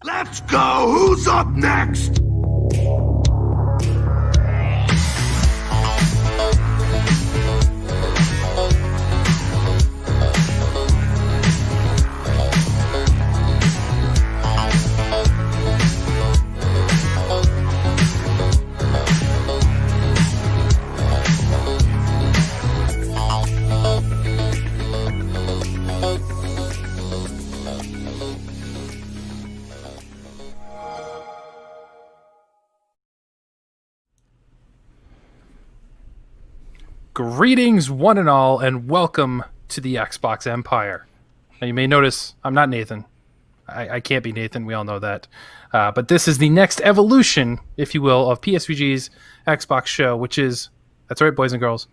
Let's go! Who's up next? Greetings, one and all, and welcome to the Xbox Empire. Now, you may notice I'm not Nathan. I can't be Nathan. We all know that. But this is the next evolution, if you will, of PSVG's Xbox show, which is, that's right, boys and girls,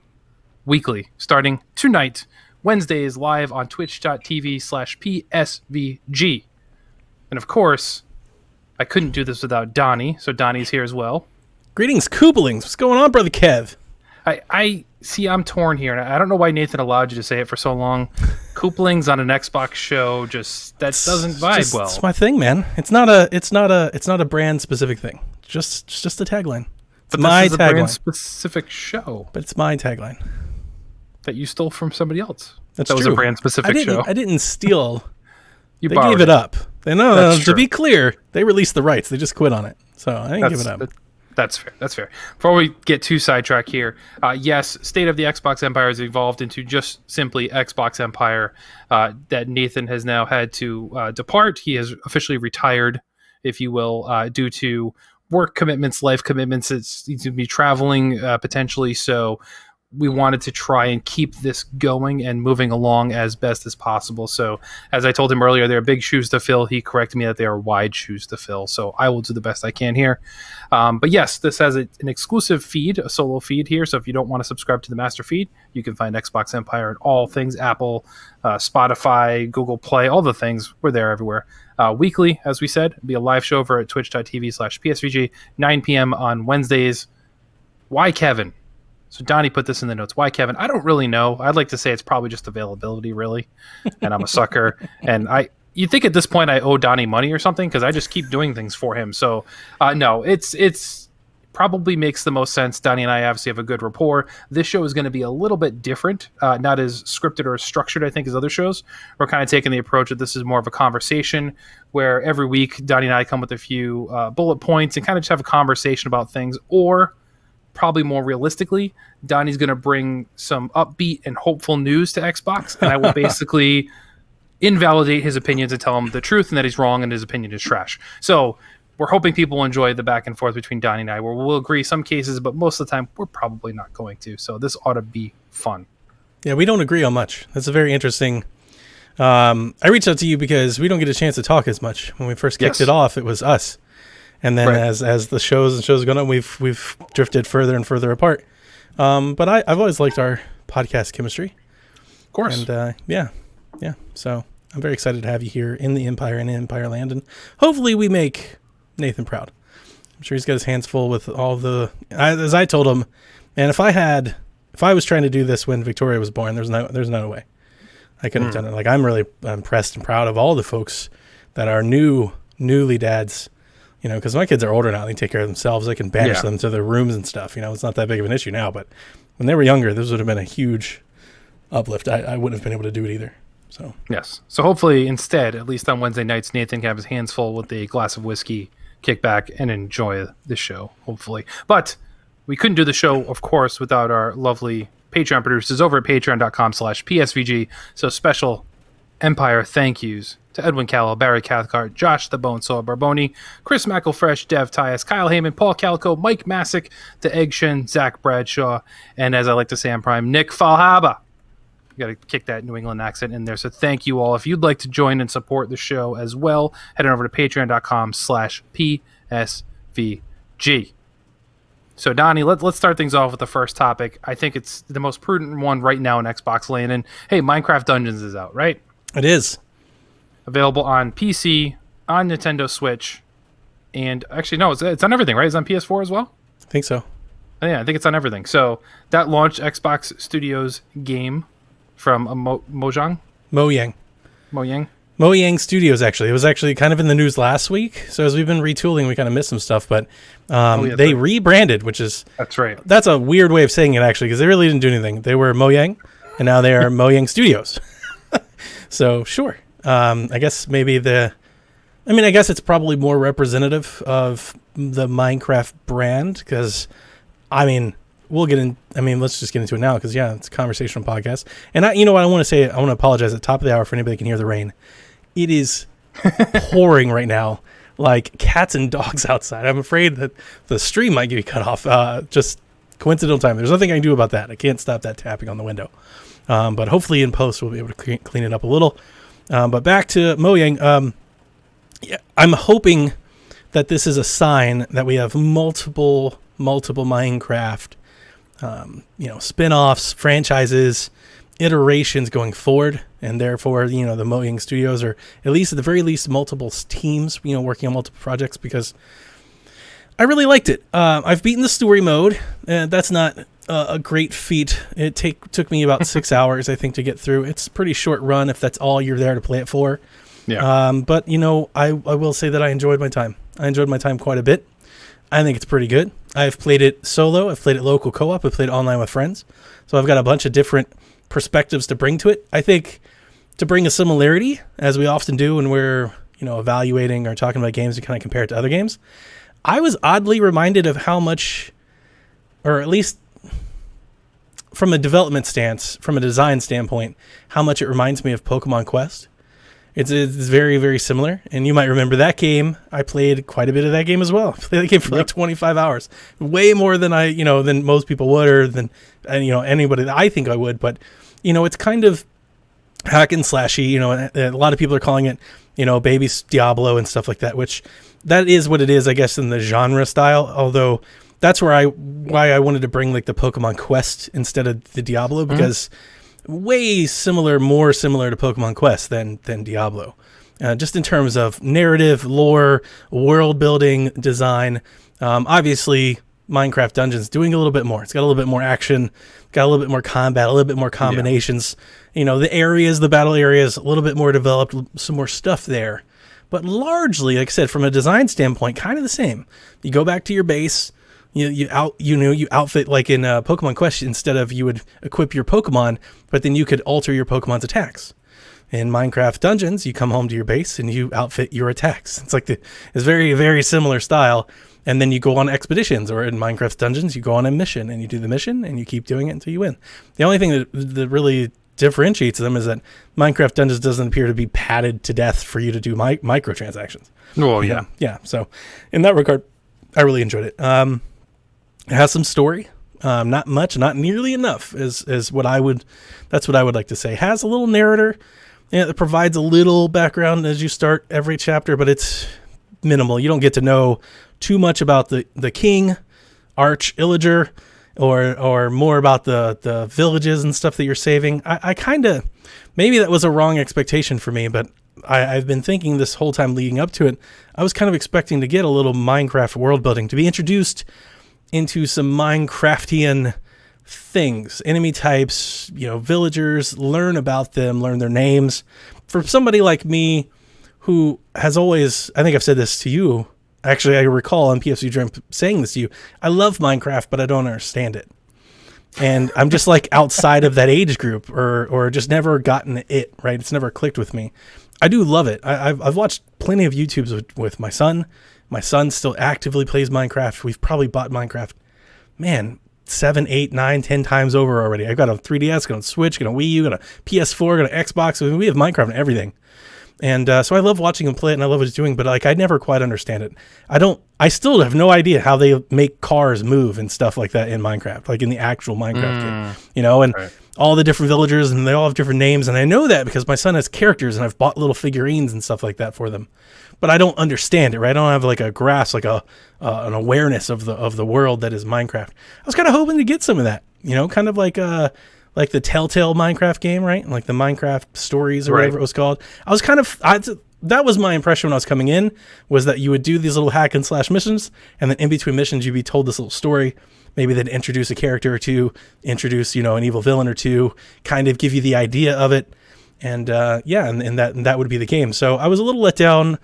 weekly, starting tonight, Wednesdays, live on twitch.tv/PSVG. And of course, I couldn't do this without Donnie, so Donnie's here as well. Greetings, Kooblings. What's going on, Brother Kev? I see. I'm torn here, and I don't know why Nathan allowed you to say it for so long. Kooplings on an Xbox show, just that doesn't vibe well. It's my thing, man. It's not a brand specific thing. Just the tagline. But my this is a tagline. brand specific show But it's my tagline. that you stole from somebody else. That's that true. was a brand specific show. I didn't steal. You They borrowed gave it up. No, That's to be true. clear, they released the rights. They just quit on it. So I didn't give it up. That's fair. That's fair. Before we get too sidetracked here, yes, State of the Xbox Empire has evolved into just simply Xbox Empire. That Nathan has now had to depart. He has officially retired, if you will, due to work commitments, life commitments. He's going to be traveling potentially. So we wanted to try and keep this going and moving along as best as possible. So as I told him earlier, there are big shoes to fill. He corrected me that they are wide shoes to fill. So I will do the best I can here. But yes, this has an exclusive feed, a solo feed here. So if you don't want to subscribe to the master feed, you can find Xbox Empire and all things Apple, Spotify, Google Play, all the things. We're there everywhere. Weekly, as we said, it'll be a live show over at twitch.tv/PSVG, 9 p.m. on Wednesdays. Why Kevin? So Donnie put this in the notes. Why Kevin? I don't really know. I'd like to say it's probably just availability, really. And I'm a sucker. And you'd think at this point I owe Donnie money or something because I just keep doing things for him. So no, it's probably makes the most sense. Donnie and I obviously have a good rapport. This show is going to be a little bit different, not as scripted or structured, I think, as other shows. We're kind of taking the approach that this is more of a conversation where every week Donnie and I come with a few bullet points and kind of just have a conversation about things, or probably more realistically, Donnie's going to bring some upbeat and hopeful news to Xbox, and I will basically invalidate his opinions and tell him the truth and that he's wrong and his opinion is trash. So we're hoping people will enjoy the back and forth between Donnie and I, where we'll agree some cases, but most of the time we're probably not going to. So this ought to be fun. Yeah, we don't agree on much. That's a very interesting. I reached out to you because we don't get a chance to talk as much. When we first kicked it off, it was us. And then as the shows go on, we've drifted further and further apart. But I've always liked our podcast chemistry. Of course. And yeah. So I'm very excited to have you here in the Empire and in Empire Land. And hopefully we make Nathan proud. I'm sure he's got his hands full with all as I told him, man, if I was trying to do this when Victoria was born, there's no way I couldn't have done it. Like, I'm really impressed and proud of all the folks that are newly dads. You know, because my kids are older now. They take care of themselves. They can banish them to their rooms and stuff. You know, it's not that big of an issue now. But when they were younger, this would have been a huge uplift. I wouldn't have been able to do it either. So yes. So hopefully instead, at least on Wednesday nights, Nathan can have his hands full with a glass of whiskey, kick back, and enjoy the show, hopefully. But we couldn't do the show, of course, without our lovely Patreon producers over at patreon.com/PSVG. So special Empire thank yous to Edwin Callow, Barry Cathcart, Josh the Bonesaw Barboni, Chris McElfresh, Dev Tyus, Kyle Heyman, Paul Calico, Mike Masick, The Egg Shin, Zach Bradshaw, and as I like to say on Prime, Nick Falhaba. You got to kick that New England accent in there. So thank you all. If you'd like to join and support the show as well, head on over to patreon.com/PSVG. So Donnie, let's start things off with the first topic. I think it's the most prudent one right now in Xbox land. And hey, Minecraft Dungeons is out, right? it is. Available on PC, on Nintendo Switch, and actually, no, it's on everything, right? It's on PS4 as well? I think so. Yeah, I think it's on everything. So that launched Xbox Studios game from Mojang. Mojang. Mojang Studios, actually. It was actually kind of in the news last week. So as we've been retooling, we kind of missed some stuff. But they rebranded, which is... That's right. That's a weird way of saying it, actually, because they really didn't do anything. They were Mojang, and now they are Mojang Studios. So, sure. I guess maybe I guess it's probably more representative of the Minecraft brand, because, we'll get in. Let's just get into it now, because, it's a conversational podcast. And I want to say, I want to apologize at the top of the hour for anybody that can hear the rain. It is pouring right now, like cats and dogs outside. I'm afraid that the stream might get cut off. Just coincidental time. There's nothing I can do about that. I can't stop that tapping on the window. But hopefully in post we'll be able to clean it up a little. But back to Mojang. I'm hoping that this is a sign that we have multiple Minecraft, spin-offs, franchises, iterations going forward, and therefore, the Mojang Studios, or at least at the very least, multiple teams, working on multiple projects, because I really liked it. I've beaten the story mode, and that's not a great feat. It took me about 6 hours, I think, to get through. It's a pretty short run if that's all you're there to play it for. Yeah. But I will say that I enjoyed my time. I enjoyed my time quite a bit. I think it's pretty good. I've played it solo. I've played it local co-op. I've played it online with friends. So I've got a bunch of different perspectives to bring to it. I think to bring a similarity, as we often do when we're, evaluating or talking about games, and kind of compare it to other games, I was oddly reminded of how much, or at least from a development stance, from a design standpoint, how much it reminds me of Pokemon Quest. It's very, very similar. And you might remember that game. I played quite a bit of that game as well. I played that game for like 25 hours. Way more than than most people would, or than, anybody that I think I would. But, it's kind of hack and slashy. A lot of people are calling it, baby Diablo and stuff like that, which that is what it is, I guess, in the genre style. Although that's why I wanted to bring like the Pokemon Quest instead of the Diablo, because way similar, more similar to Pokemon Quest than Diablo, just in terms of narrative, lore, world building, design. Obviously, Minecraft Dungeons doing a little bit more. It's got a little bit more action, got a little bit more combat, a little bit more combinations. The areas, the battle areas, a little bit more developed, some more stuff there. But largely, like I said, from a design standpoint, kind of the same. You go back to your base. You outfit like in Pokemon Quest. Instead of, you would equip your Pokemon, but then you could alter your Pokemon's attacks. In Minecraft Dungeons, you come home to your base and you outfit your attacks. It's very, very similar style. And then you go on expeditions, or in Minecraft Dungeons, you go on a mission and you do the mission and you keep doing it until you win. The only thing that really differentiates them is that Minecraft Dungeons doesn't appear to be padded to death for you to do microtransactions. Well, yeah. Yeah. So in that regard, I really enjoyed it. It has some story, not much, not nearly enough as what that's what I would like to say. It has a little narrator, it provides a little background as you start every chapter, but it's minimal. You don't get to know too much about the king, Arch Illager, or more about the villages and stuff that you're saving. I kind of, maybe that was a wrong expectation for me, but I've been thinking this whole time leading up to it, I was kind of expecting to get a little Minecraft world building, to be introduced into some Minecraftian things, enemy types, villagers, learn about them, learn their names. For somebody like me who has always, I think I've said this to you, actually I recall on PFC Dream saying this to you, I love Minecraft, but I don't understand it. And I'm just like outside of that age group, or just never gotten it, right? It's never clicked with me. I do love it. I've watched plenty of YouTubes with my son. My son still actively plays Minecraft. We've probably bought Minecraft, 7, 8, 9, 10 times over already. I've got a 3DS, got a Switch, got a Wii U, got a PS4, got an Xbox. We have Minecraft and everything. And so I love watching him play it, and I love what he's doing, but I never quite understand it. I still have no idea how they make cars move and stuff like that in Minecraft, like in the actual Minecraft game, and right. All the different villagers, and they all have different names. And I know that because my son has characters, and I've bought little figurines and stuff like that for them. But I don't understand it, right? I don't have like a grasp, like an awareness of the world that is Minecraft. I was kind of hoping to get some of that, kind of like the Telltale Minecraft game, right? Like the Minecraft Stories or whatever it was called. That was my impression when I was coming in, was that you would do these little hack and slash missions, and then in between missions, you'd be told this little story. Maybe they'd introduce a character or two, introduce, an evil villain or two, kind of give you the idea of it. And and that would be the game. So I was a little let down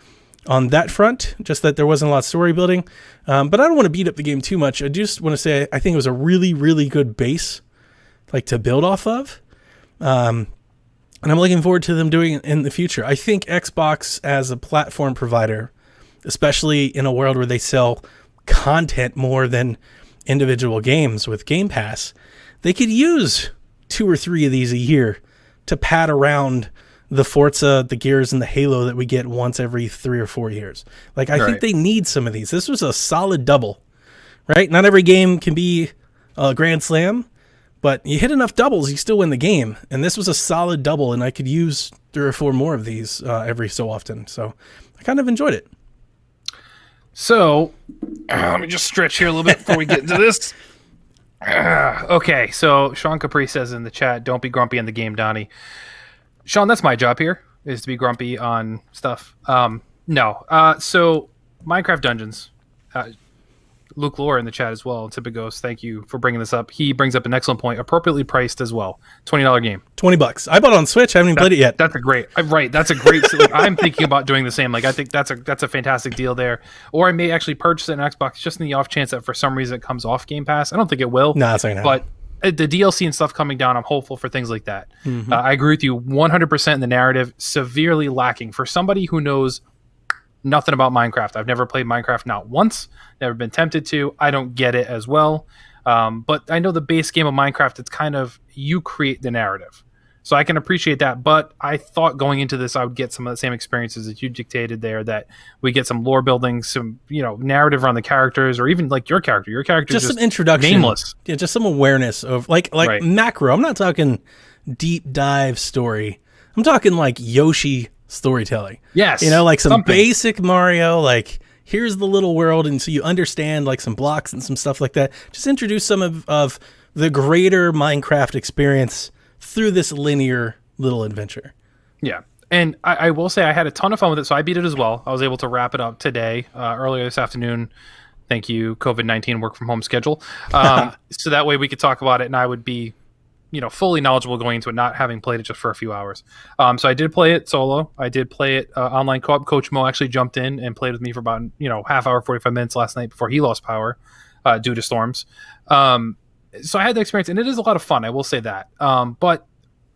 on that front, just that there wasn't a lot of story building. But I don't want to beat up the game too much. I just want to say I think it was a really, really good base, like, to build off of. And I'm looking forward to them doing it in the future. I think Xbox as a platform provider, especially in a world where they sell content more than individual games with Game Pass, they could use 2 or 3 of these a year to pad around the Forza, the Gears, and the Halo that we get once every 3 or 4 years. Like, I think they need some of these. This was a solid double, right? Not every game can be a grand slam, but you hit enough doubles, you still win the game. And this was a solid double, and I could use 3 or 4 more of these every so often. So I kind of enjoyed it. So let me just stretch here a little bit before we get into this. Okay, so Sean Capri says in the chat, don't be grumpy in the game, Donnie. Sean, that's my job here, is to be grumpy on stuff. No. So Minecraft Dungeons. Luke Lore in the chat as well. Tipigos, thank you for bringing this up. He brings up an excellent point. Appropriately priced as well. $20 game. $20. I bought it on Switch. I haven't even played it yet. That's a great. Right. That's a great. Like, I'm thinking about doing the same. Like, I think that's a fantastic deal there. Or I may actually purchase it on Xbox just in the off chance that for some reason it comes off Game Pass. I don't think it will. No, it's not gonna happen. But the DLC and stuff coming down, I'm hopeful for things like that. Mm-hmm. I agree with you 100% in the narrative. Severely lacking for somebody who knows nothing about Minecraft. I've never played Minecraft, not once. Never been tempted to. I don't get it as well. But I know the base game of Minecraft, it's kind of, you create the narrative. So I can appreciate that. But I thought going into this, I would get some of the same experiences that you dictated there, that we get some lore building, some, narrative around the characters, or even like your character. Your character just some introduction. Nameless. Yeah, just some awareness of like right. Macro. I'm not talking deep dive story. I'm talking like Yoshi storytelling. Yes. Like some basic Mario, like here's the little world, and so you understand like some blocks and some stuff like that. Just introduce some of the greater Minecraft experience through this linear little adventure. Yeah. And I will say I had a ton of fun with it, so I beat it as well. I was able to wrap it up today, earlier this afternoon. Thank you, COVID-19 work from home schedule. So that way we could talk about it, and I would be fully knowledgeable going into it, not having played it just for a few hours. So I did play it solo. I did play it online co-op. Coach Mo actually jumped in and played with me for about, half hour, 45 minutes last night before he lost power due to storms. So I had the experience, and it is a lot of fun. I will say that. But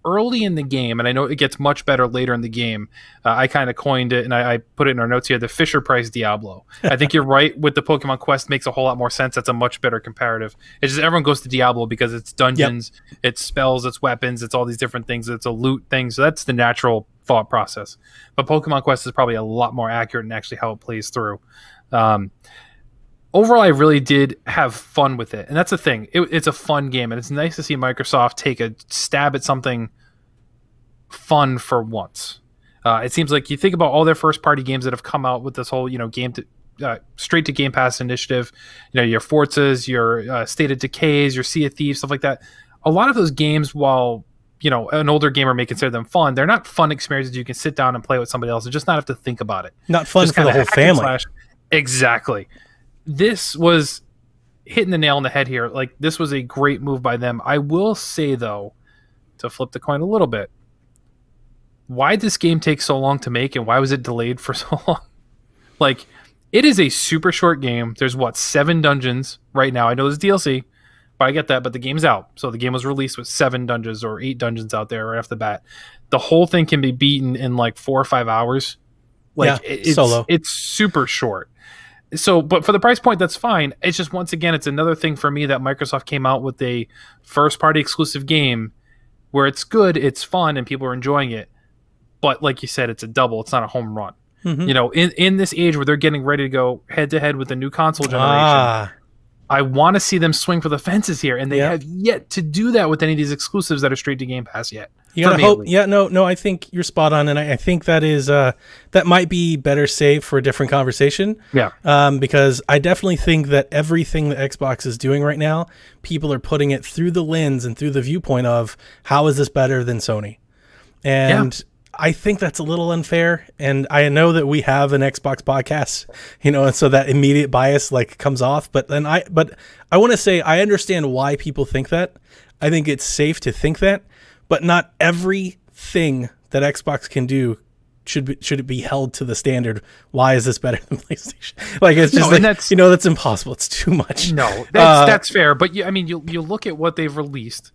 early in the game, and I know it gets much better later in the game, I kind of coined it, and I put it in our notes here, the Fisher Price Diablo. I think you're right with the Pokemon Quest makes a whole lot more sense. That's a much better comparative. It's just everyone goes to Diablo because it's dungeons, it's spells, it's weapons, it's all these different things. It's a loot thing. So that's the natural thought process. But Pokemon Quest is probably a lot more accurate in actually how it plays through. Overall, I really did have fun with it. And that's the thing. It's a fun game, and it's nice to see Microsoft take a stab at something fun for once. It seems like you think about all their first-party games that have come out with this whole, straight to Game Pass initiative, your Forzas, your State of Decays, your Sea of Thieves, stuff like that. A lot of those games, while an older gamer may consider them fun, they're not fun experiences you can sit down and play with somebody else and just not have to think about it. Not fun just for the whole family. Exactly. This was hitting the nail on the head here. Like, this was a great move by them. I will say, though, to flip the coin a little bit, why did this game take so long to make, and why was it delayed for so long? Like, it is a super short game. There's 7 dungeons right now. I know there's DLC, but I get that, but the game's out. So the game was released with 7 dungeons or 8 dungeons out there right off the bat. The whole thing can be beaten in like 4 or 5 hours. Like, solo. It's super short. So, but for the price point, that's fine. It's just, once again, it's another thing for me that Microsoft came out with a first-party exclusive game where it's good, it's fun, and people are enjoying it. But like you said, it's a double. It's not a home run. Mm-hmm. In this age where they're getting ready to go head-to-head with the new console generation, I want to see them swing for the fences here, and they have yet to do that with any of these exclusives that are straight to Game Pass yet. You gotta hope. Yeah, no, I think you're spot on, and I think that is that might be better saved for a different conversation. Yeah. Because I definitely think that everything that Xbox is doing right now, people are putting it through the lens and through the viewpoint of how is this better than Sony, and I think that's a little unfair. And I know that we have an Xbox podcast, and so that immediate bias like comes off. But I want to say I understand why people think that. I think it's safe to think that. But not everything that Xbox can do should it be held to the standard? Why is this better than PlayStation? Like, it's just that's impossible. It's too much. No, that's fair. But you look at what they've released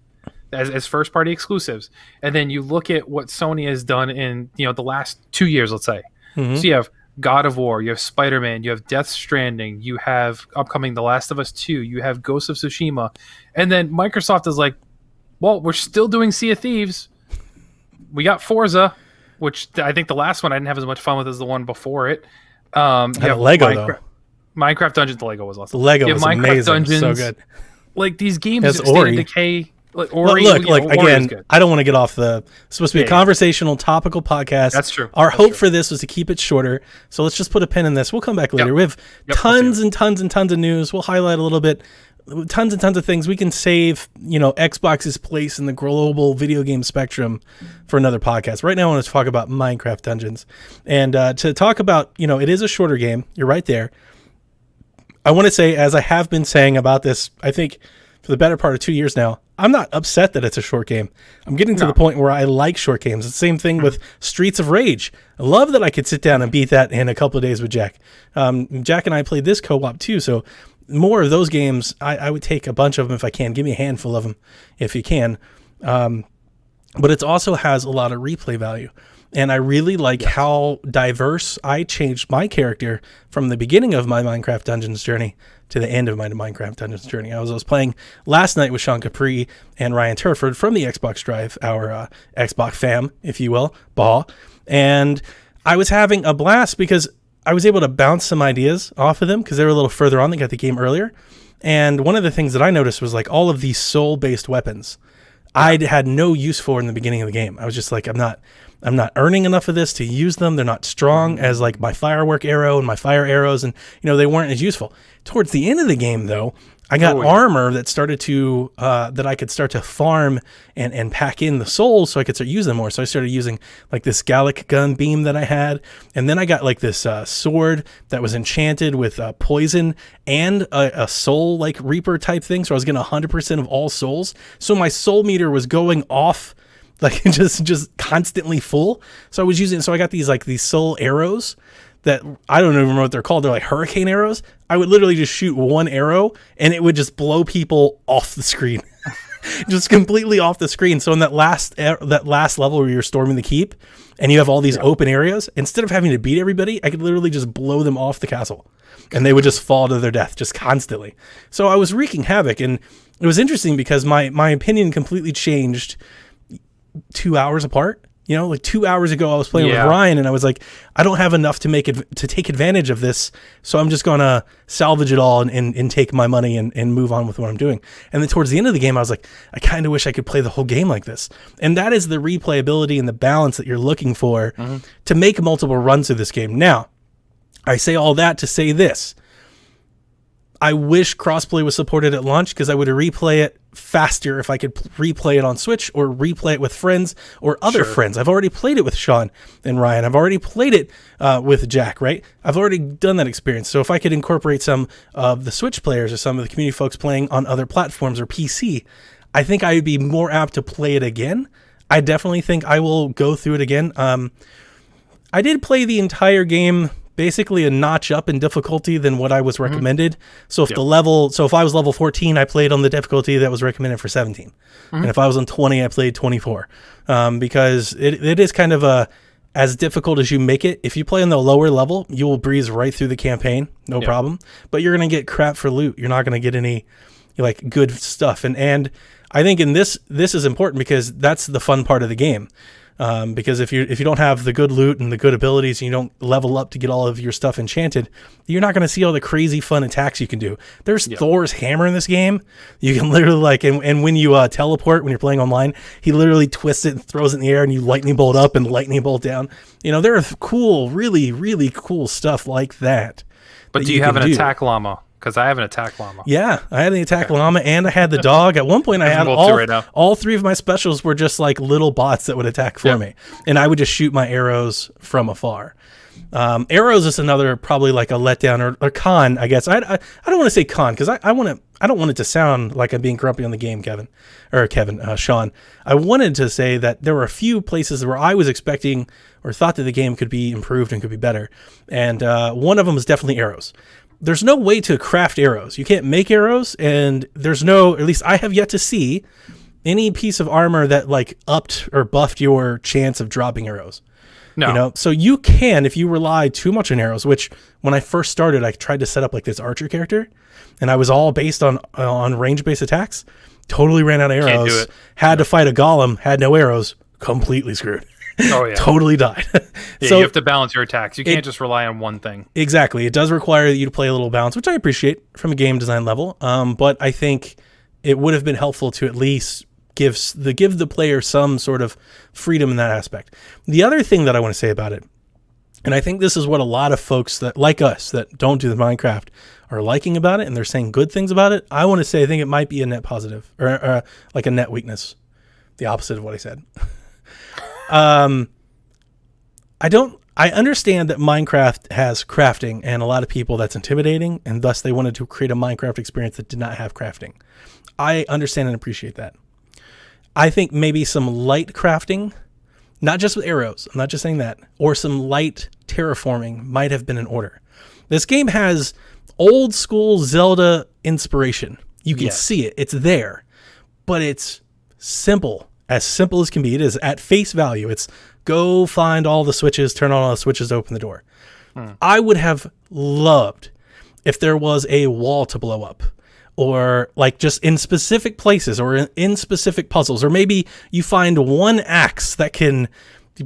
as first party exclusives, and then you look at what Sony has done in the last 2 years, let's say. Mm-hmm. So you have God of War, you have Spider-Man, you have Death Stranding, you have upcoming The Last of Us 2, you have Ghost of Tsushima, and then Microsoft is like, well, we're still doing Sea of Thieves. We got Forza, which I think the last one I didn't have as much fun with as the one before it. You have Lego though. Minecraft Dungeons. The Lego was awesome. The Lego was amazing. Dungeons, so good. Like these games, State of Decay. Like Ori, look, again, I don't want to get off the. It's supposed to be a conversational, topical podcast. That's true. Our hope for this was to keep it shorter. So let's just put a pin in this. We'll come back later. Yep. We have tons and tons and tons of news. We'll highlight a little bit. Tons and tons of things. We can save, Xbox's place in the global video game spectrum for another podcast. Right now, I want to talk about Minecraft Dungeons. And to talk about, it is a shorter game. You're right there. I want to say, as I have been saying about this, I think for the better part of 2 years now, I'm not upset that it's a short game. I'm getting to the point where I like short games. It's the same thing with Streets of Rage. I love that I could sit down and beat that in a couple of days with Jack. Jack and I played this co-op too, so more of those games, I would take a bunch of them if I can. Give me a handful of them if you can. But it also has a lot of replay value. And I really like how diverse I changed my character from the beginning of my Minecraft Dungeons journey to the end of my Minecraft Dungeons journey. I was playing last night with Sean Capri and Ryan Turford from the Xbox Drive, our Xbox fam, if you will, Baugh. And I was having a blast because I was able to bounce some ideas off of them because they were a little further on. They got the game earlier. And one of the things that I noticed was like all of these soul-based weapons I had no use for in the beginning of the game. I was just like, I'm not earning enough of this to use them. They're not strong as like my firework arrow and my fire arrows, and they weren't as useful. Towards the end of the game, though, I got armor that started to that I could start to farm and pack in the souls so I could start using them more. So I started using like this Gallic gun beam that I had, and then I got like this sword that was enchanted with poison and a soul like reaper type thing. So I was getting 100% of all souls. So my soul meter was going off like just constantly full. So I was using. So I got these soul arrows that I don't even remember what they're called. They're like hurricane arrows. I would literally just shoot one arrow and it would just blow people off the screen, just completely off the screen. So in that last level where you're storming the keep and you have all these open areas, instead of having to beat everybody, I could literally just blow them off the castle and they would just fall to their death just constantly. So I was wreaking havoc, and it was interesting because my opinion completely changed 2 hours apart. Like 2 hours ago, I was playing with Ryan, and I was like, I don't have enough to take advantage of this, so I'm just gonna salvage it all and take my money and move on with what I'm doing. And then towards the end of the game, I was like, I kind of wish I could play the whole game like this. And that is the replayability and the balance that you're looking for to make multiple runs through this game. Now, I say all that to say this. I wish crossplay was supported at launch because I would replay it faster if I could replay it on Switch or replay it with friends or other friends. I've already played it with Sean and Ryan. I've already played it with Jack, right? I've already done that experience. So if I could incorporate some of the Switch players or some of the community folks playing on other platforms or PC, I think I would be more apt to play it again. I definitely think I will go through it again. I did play the entire game basically a notch up in difficulty than what I was recommended. So if if I was level 14, I played on the difficulty that was recommended for 17. And if I was on 20, I played 24. Because it is kind of as difficult as you make it. If you play on the lower level, you will breeze right through the campaign, no problem. But you're going to get crap for loot. You're not going to get any like good stuff. And I think in this is important because that's the fun part of the game. Because if you don't have the good loot and the good abilities and you don't level up to get all of your stuff enchanted, you're not going to see all the crazy fun attacks you can do. There's Thor's hammer in this game. You can literally and when you teleport, when you're playing online, he literally twists it and throws it in the air and you lightning bolt up and lightning bolt down. There are cool, really, really cool stuff like that. But do you have an attack llama? because I have an attack llama. Yeah, I had the attack llama and I had the dog. At one point, I had both too right now. all three of my specials were just like little bots that would attack for me, and I would just shoot my arrows from afar. Arrows is another probably like a letdown or con, I guess. I don't want to say con because I don't want it to sound like I'm being grumpy on the game, Sean. I wanted to say that there were a few places where I was expecting or thought that the game could be improved and could be better, and one of them is definitely arrows. There's no way to craft arrows. You can't make arrows, and there's no, at least I have yet to see any piece of armor that like upped or buffed your chance of dropping arrows. No. You know, so you can, if you rely too much on arrows, which when I first started, I tried to set up like this archer character, and I was all based on range-based attacks. Totally ran out of Can't do arrows. it. Had to fight a golem. Had no arrows. Completely screwed. Oh yeah. Totally died. Yeah, So you have to balance your attacks. You can't just rely on one thing. exactly, it does require you to play a little balance, which I appreciate from a game design level. But I think it would have been helpful to at least give the player some sort of freedom in that aspect. The other thing that I want to say about it, and I think this is what a lot of folks that like us that don't do the Minecraft are liking about it, and they're saying good things about it. I want to say I think it might be a net positive or like a net weakness, the opposite of what I said. I understand that Minecraft has crafting, and a lot of people that's intimidating, and thus they wanted to create a Minecraft experience that did not have crafting. I understand and appreciate that. I think maybe some light crafting, not just with arrows, I'm not just saying that, or some light terraforming might have been in order. This game has old school Zelda inspiration. You can see it. It's there. But it's simple as can be. It is at face value. It's go find all the switches, turn on all the switches to open the door. I would have loved if there was a wall to blow up, or like just in specific places or in specific puzzles, or maybe you find one axe that can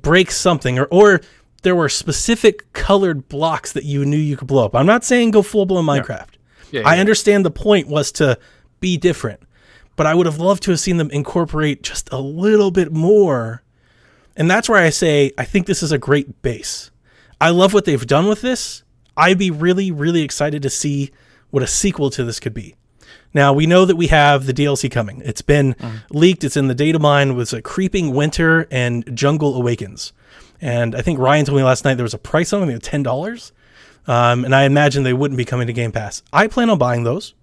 break something, or there were specific colored blocks that you knew you could blow up. I'm not saying go full-blown Minecraft. I understand the point was to be different, but I would have loved to have seen them incorporate just a little bit more. And that's where I say, I think this is a great base. I love what they've done with this. I'd be really, really excited to see what a sequel to this could be. Now, we know that we have the DLC coming. It's been leaked. It's in the data mine. It was a Creeping Winter and Jungle Awakens. And I think Ryan told me last night there was a price on them, I think $10. And I imagine they wouldn't be coming to Game Pass. I plan on buying those.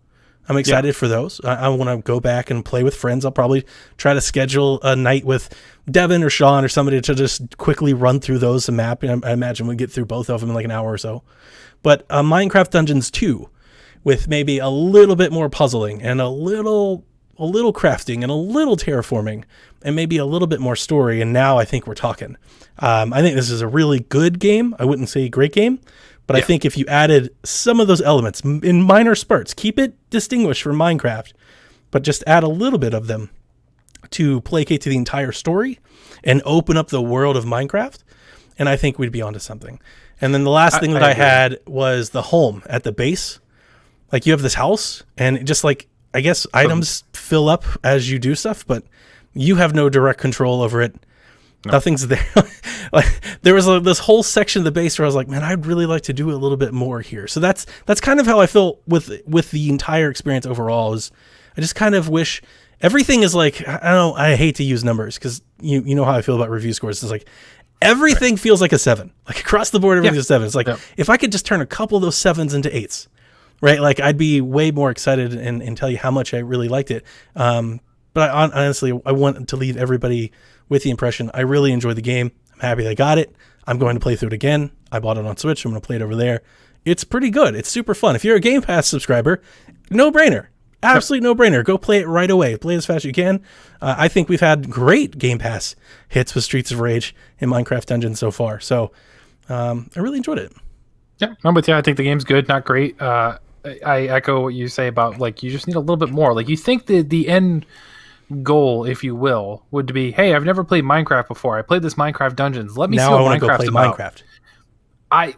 I'm excited for those. I want to go back and play with friends. I'll probably try to schedule a night with Devin or Sean or somebody to just quickly run through those and map. I imagine we'd get through both of them in like an hour or so. But Minecraft Dungeons 2, with maybe a little bit more puzzling and a little crafting and a little terraforming and maybe a little bit more story. And now I think we're talking. I think this is a really good game. I wouldn't say great game. But I think if you added some of those elements in minor spurts, keep it distinguished from Minecraft, but just add a little bit of them to placate to the entire story and open up the world of Minecraft, and I think we'd be onto something. And then the last thing that I had was the home at the base. Like you have this house, and just like, I guess items fill up as you do stuff, but you have no direct control over it. No. Nothing's there. Like there was this whole section of the base where I was like, man, I'd really like to do a little bit more here. So that's kind of how I feel with the entire experience overall. Is I just kind of wish everything is like, I don't know, I hate to use numbers because you know how I feel about review scores. It's like everything feels like a 7, like across the board, everything's a 7. It's like if I could just turn a couple of those 7s into 8s, right? Like I'd be way more excited and tell you how much I really liked it. But honestly, I want to leave everybody with the impression I really enjoyed the game. I'm happy I got it. I'm going to play through it again. I bought it on Switch. I'm going to play it over there. It's pretty good. It's super fun. If you're a Game Pass subscriber, no brainer. Absolutely no brainer. Go play it right away. Play it as fast as you can. I think we've had great Game Pass hits with Streets of Rage and Minecraft Dungeons so far. So I really enjoyed it. Yeah, I'm with you. I think the game's good, not great. I echo what you say about like you just need a little bit more. Like you think the end goal, if you will, would be, hey, I've never played Minecraft before. I played this Minecraft Dungeons. Let me see what Minecraft's about. Minecraft.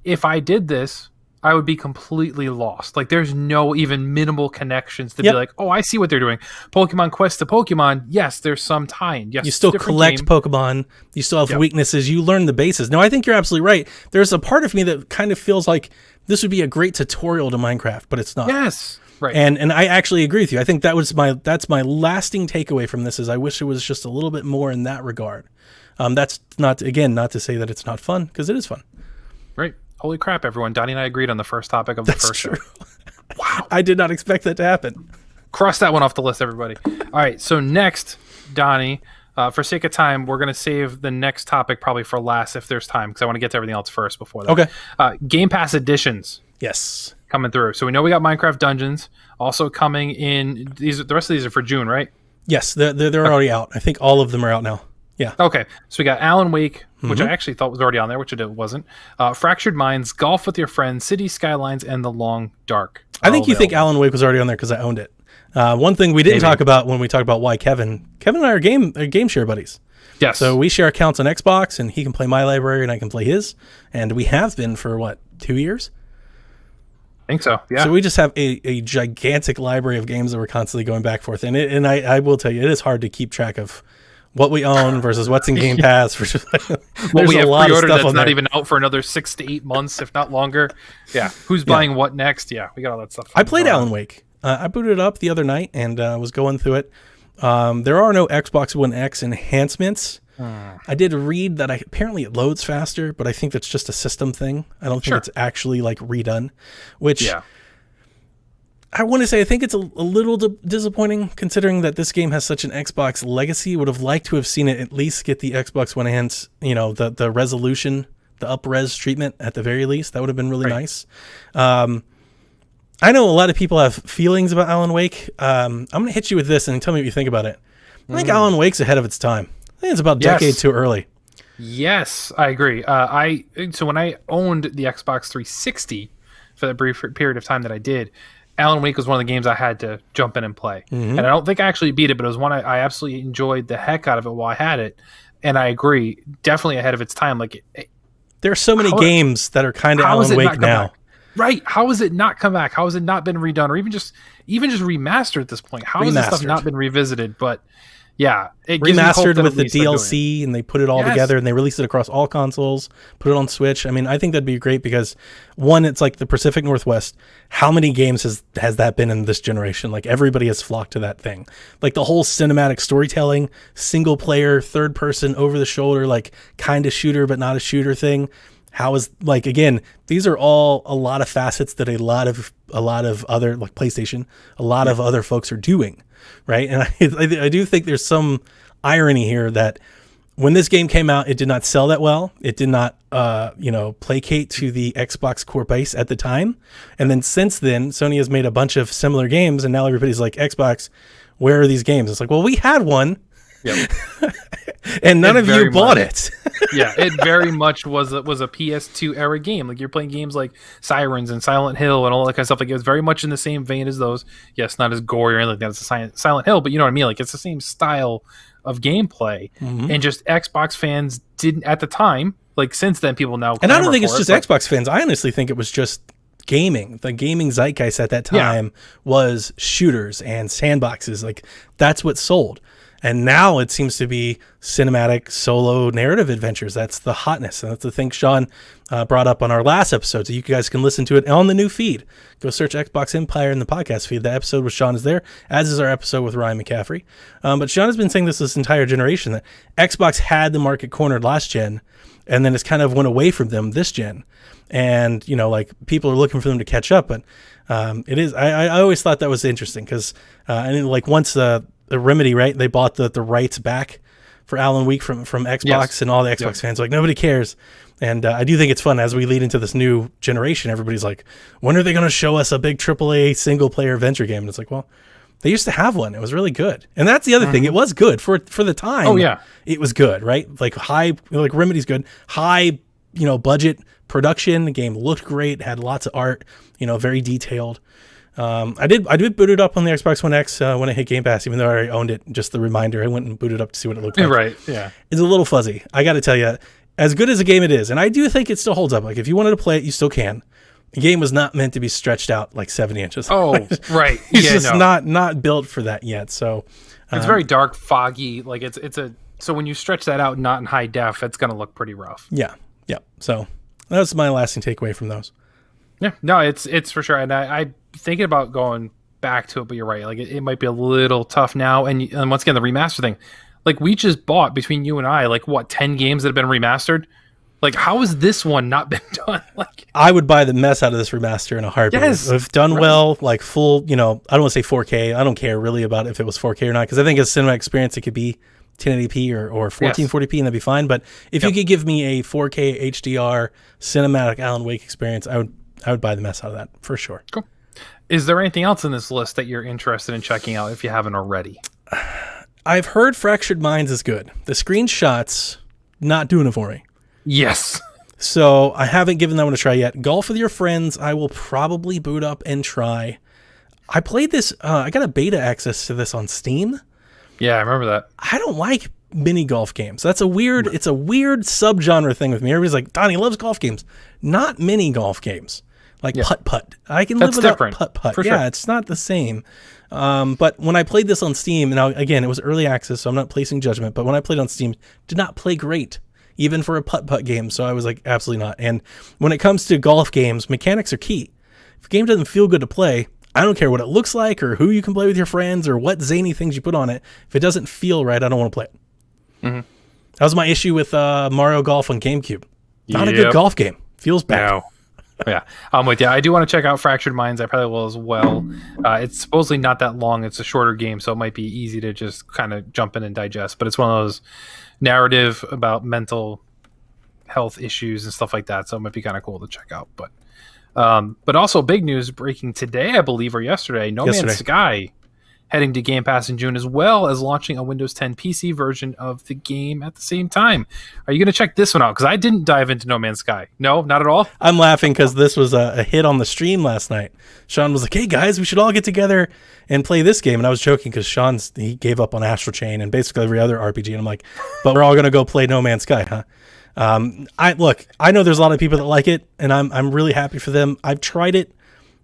If I did this, I would be completely lost. Like there's no even minimal connections to be like, oh, I see what they're doing. Pokemon Quest to Pokemon, yes, there's some tie-in. Yes, you still collect Pokemon. You still have weaknesses. You learn the bases. No, I think you're absolutely right. There's a part of me that kind of feels like This would be a great tutorial to Minecraft, but it's not. Yes. Right. And I actually agree with you. I think that's my lasting takeaway from this is I wish it was just a little bit more in that regard. That's not to say that it's not fun, because it is fun. Right. Holy crap, everyone. Donnie and I agreed on the first topic of the first show. Wow. I did not expect that to happen. Cross that one off the list, everybody. All right. So next, Donnie, for sake of time, we're going to save the next topic probably for last if there's time, because I want to get to everything else first before that. Okay. Game Pass editions. Yes. Coming through. So we know we got Minecraft Dungeons also coming in. The rest of these are for June, right? Yes, they're already out. I think all of them are out now. Yeah. Okay. So we got Alan Wake, which I actually thought was already on there, which it wasn't. Fractured Minds, Golf with Your Friends, City Skylines, and The Long Dark. I think you think Alan Wake was already on there because I owned it. One thing we didn't talk about when we talked about why Kevin and I are game share buddies. Yes. So we share accounts on Xbox, and he can play my library, and I can play his. And we have been for 2 years? I think so, yeah. So we just have a gigantic library of games that we're constantly going back and forth. And I will tell you, it is hard to keep track of what we own versus what's in Game Pass. Versus, well, we have pre-order that's not there. even out for another 6 to 8 months, if not longer. Yeah. Who's buying what next? Yeah, we got all that stuff. I played Alan Wake. I booted it up the other night and was going through it. There are no Xbox One X enhancements. I did read that apparently it loads faster, but I think that's just a system thing. I don't think it's actually redone, which I want to say I think it's a little disappointing considering that this game has such an Xbox legacy. Would have liked to have seen it at least get the Xbox One X, the resolution, the up-res treatment at the very least. That would have been really nice. I know a lot of people have feelings about Alan Wake. I'm going to hit you with this and tell me what you think about it. I think Alan Wake's ahead of its time. I think it's about a decade too early. Yes, I agree. So when I owned the Xbox 360 for that brief period of time that I did, Alan Wake was one of the games I had to jump in and play. And I don't think I actually beat it, but it was one I absolutely enjoyed the heck out of it while I had it. And I agree, definitely ahead of its time. There are so many games that are kind of Alan Wake now. Right. How has it not come back? How has it not been redone or even just remastered at this point? How has this stuff not been revisited? But yeah, it gives me hope remastered that with the at least they're doing it. DLC, and they put it all together, and they released it across all consoles, put it on Switch. I mean, I think that'd be great because, one, it's like the Pacific Northwest. How many games has that been in this generation? Everybody has flocked to that thing. The whole cinematic storytelling, single player, third person, over the shoulder, kind of shooter but not a shooter thing. How is again? These are all a lot of facets that a lot of other PlayStation, a lot of other folks are doing, right? And I do think there's some irony here that when this game came out, it did not sell that well. It did not, placate to the Xbox core base at the time. And then since then, Sony has made a bunch of similar games, and now everybody's like, Xbox, where are these games? It's well, we had one. Yep. And none of you bought it. Yeah, it very much was a PS2 era game. You're playing games like Sirens and Silent Hill and all that kind of stuff. It was very much in the same vein as those. Yes, not as gory or anything like that as Silent Hill, but you know what I mean? It's the same style of gameplay. And just Xbox fans didn't at the time. Since then, people now. And I don't think it's just Xbox fans. I honestly think it was just gaming. The gaming zeitgeist at that time was shooters and sandboxes. That's what sold. And now it seems to be cinematic solo narrative adventures. That's the hotness. And that's the thing Sean brought up on our last episode. So you guys can listen to it on the new feed. Go search Xbox Empire in the podcast feed. The episode with Sean is there, as is our episode with Ryan McCaffrey. But Sean has been saying this entire generation that Xbox had the market cornered last gen, and then it's kind of went away from them this gen. And, people are looking for them to catch up. But it is, I always thought that was interesting because, once the Remedy, right? They bought the rights back for Alan Wake from Xbox, and all the Xbox fans are nobody cares. And I do think it's fun as we lead into this new generation. Everybody's when are they going to show us a big AAA single player adventure game? And it's well, they used to have one. It was really good. And that's the other thing. It was good for the time. Oh yeah, it was good, right? High, Remedy's good. High, budget production. The game looked great. Had lots of art. Very detailed. I did boot it up on the Xbox One X when I hit Game Pass, even though I already owned it. Just the reminder, I went and booted up to see what it looked like. Right, yeah. It's a little fuzzy. I got to tell you, as good as a game it is, and I do think it still holds up. If you wanted to play it, you still can. The game was not meant to be stretched out 70 inches. Oh, right. It's not built for that yet. So it's very dark, foggy. So when you stretch that out, not in high def, it's going to look pretty rough. Yeah. So that was my lasting takeaway from those. Yeah, no, it's for sure. And I thinking about going back to it, but you're right. Like it might be a little tough now. And once again, the remaster thing, like we just bought between you and I, like what 10 games that have been remastered. Like how has this one not been done? Like I would buy the mess out of this remaster in a heartbeat. Yes, If done right. well, like full, I don't want to say 4K. I don't care really about if it was 4K or not, because I think as a cinematic experience, it could be 1080p or 1440p, and that'd be fine. But if you could give me a 4K HDR cinematic Alan Wake experience, I would buy the mess out of that for sure. Cool. Is there anything else in this list that you're interested in checking out if you haven't already? I've heard Fractured Minds is good. The screenshots not doing it for me. Yes. So I haven't given that one a try yet. Golf with Your Friends, I will probably boot up and try. I played this, I got a beta access to this on Steam. Yeah, I remember that. I don't like mini golf games. It's a weird subgenre thing with me. Everybody's like, Donnie loves golf games. Not mini golf games. Like putt-putt. I can live without putt-putt. For Yeah, sure. it's not the same. But when I played this on Steam, and again, it was early access, so I'm not placing judgment, but when I played on Steam, did not play great, even for a putt-putt game. So I was like, absolutely not. And when it comes to golf games, mechanics are key. If a game doesn't feel good to play, I don't care what it looks like or who you can play with your friends or what zany things you put on it. If it doesn't feel right, I don't want to play it. Mm-hmm. That was my issue with Mario Golf on GameCube. Not a good Yep. golf game. Feels bad. No. Yeah, I'm with you. I do want to check out Fractured Minds. I probably will as well. It's supposedly not that long. It's a shorter game, so it might be easy to just kind of jump in and digest. But it's one of those narrative about mental health issues and stuff like that, so it might be kind of cool to check out. But also big news breaking today, I believe, or yesterday. No Man's Sky heading to Game Pass in June, as well as launching a Windows 10 PC version of the game at the same time. Are you going to check this one out? Because I didn't dive into No Man's Sky. No, not at all. I'm laughing because this was a hit on the stream last night. Sean was like, hey guys, we should all get together and play this game. And I was joking because he gave up on Astral Chain and basically every other RPG. And I'm like, but we're all going to go play No Man's Sky, huh? I know there's a lot of people that like it, and I'm really happy for them. I've tried it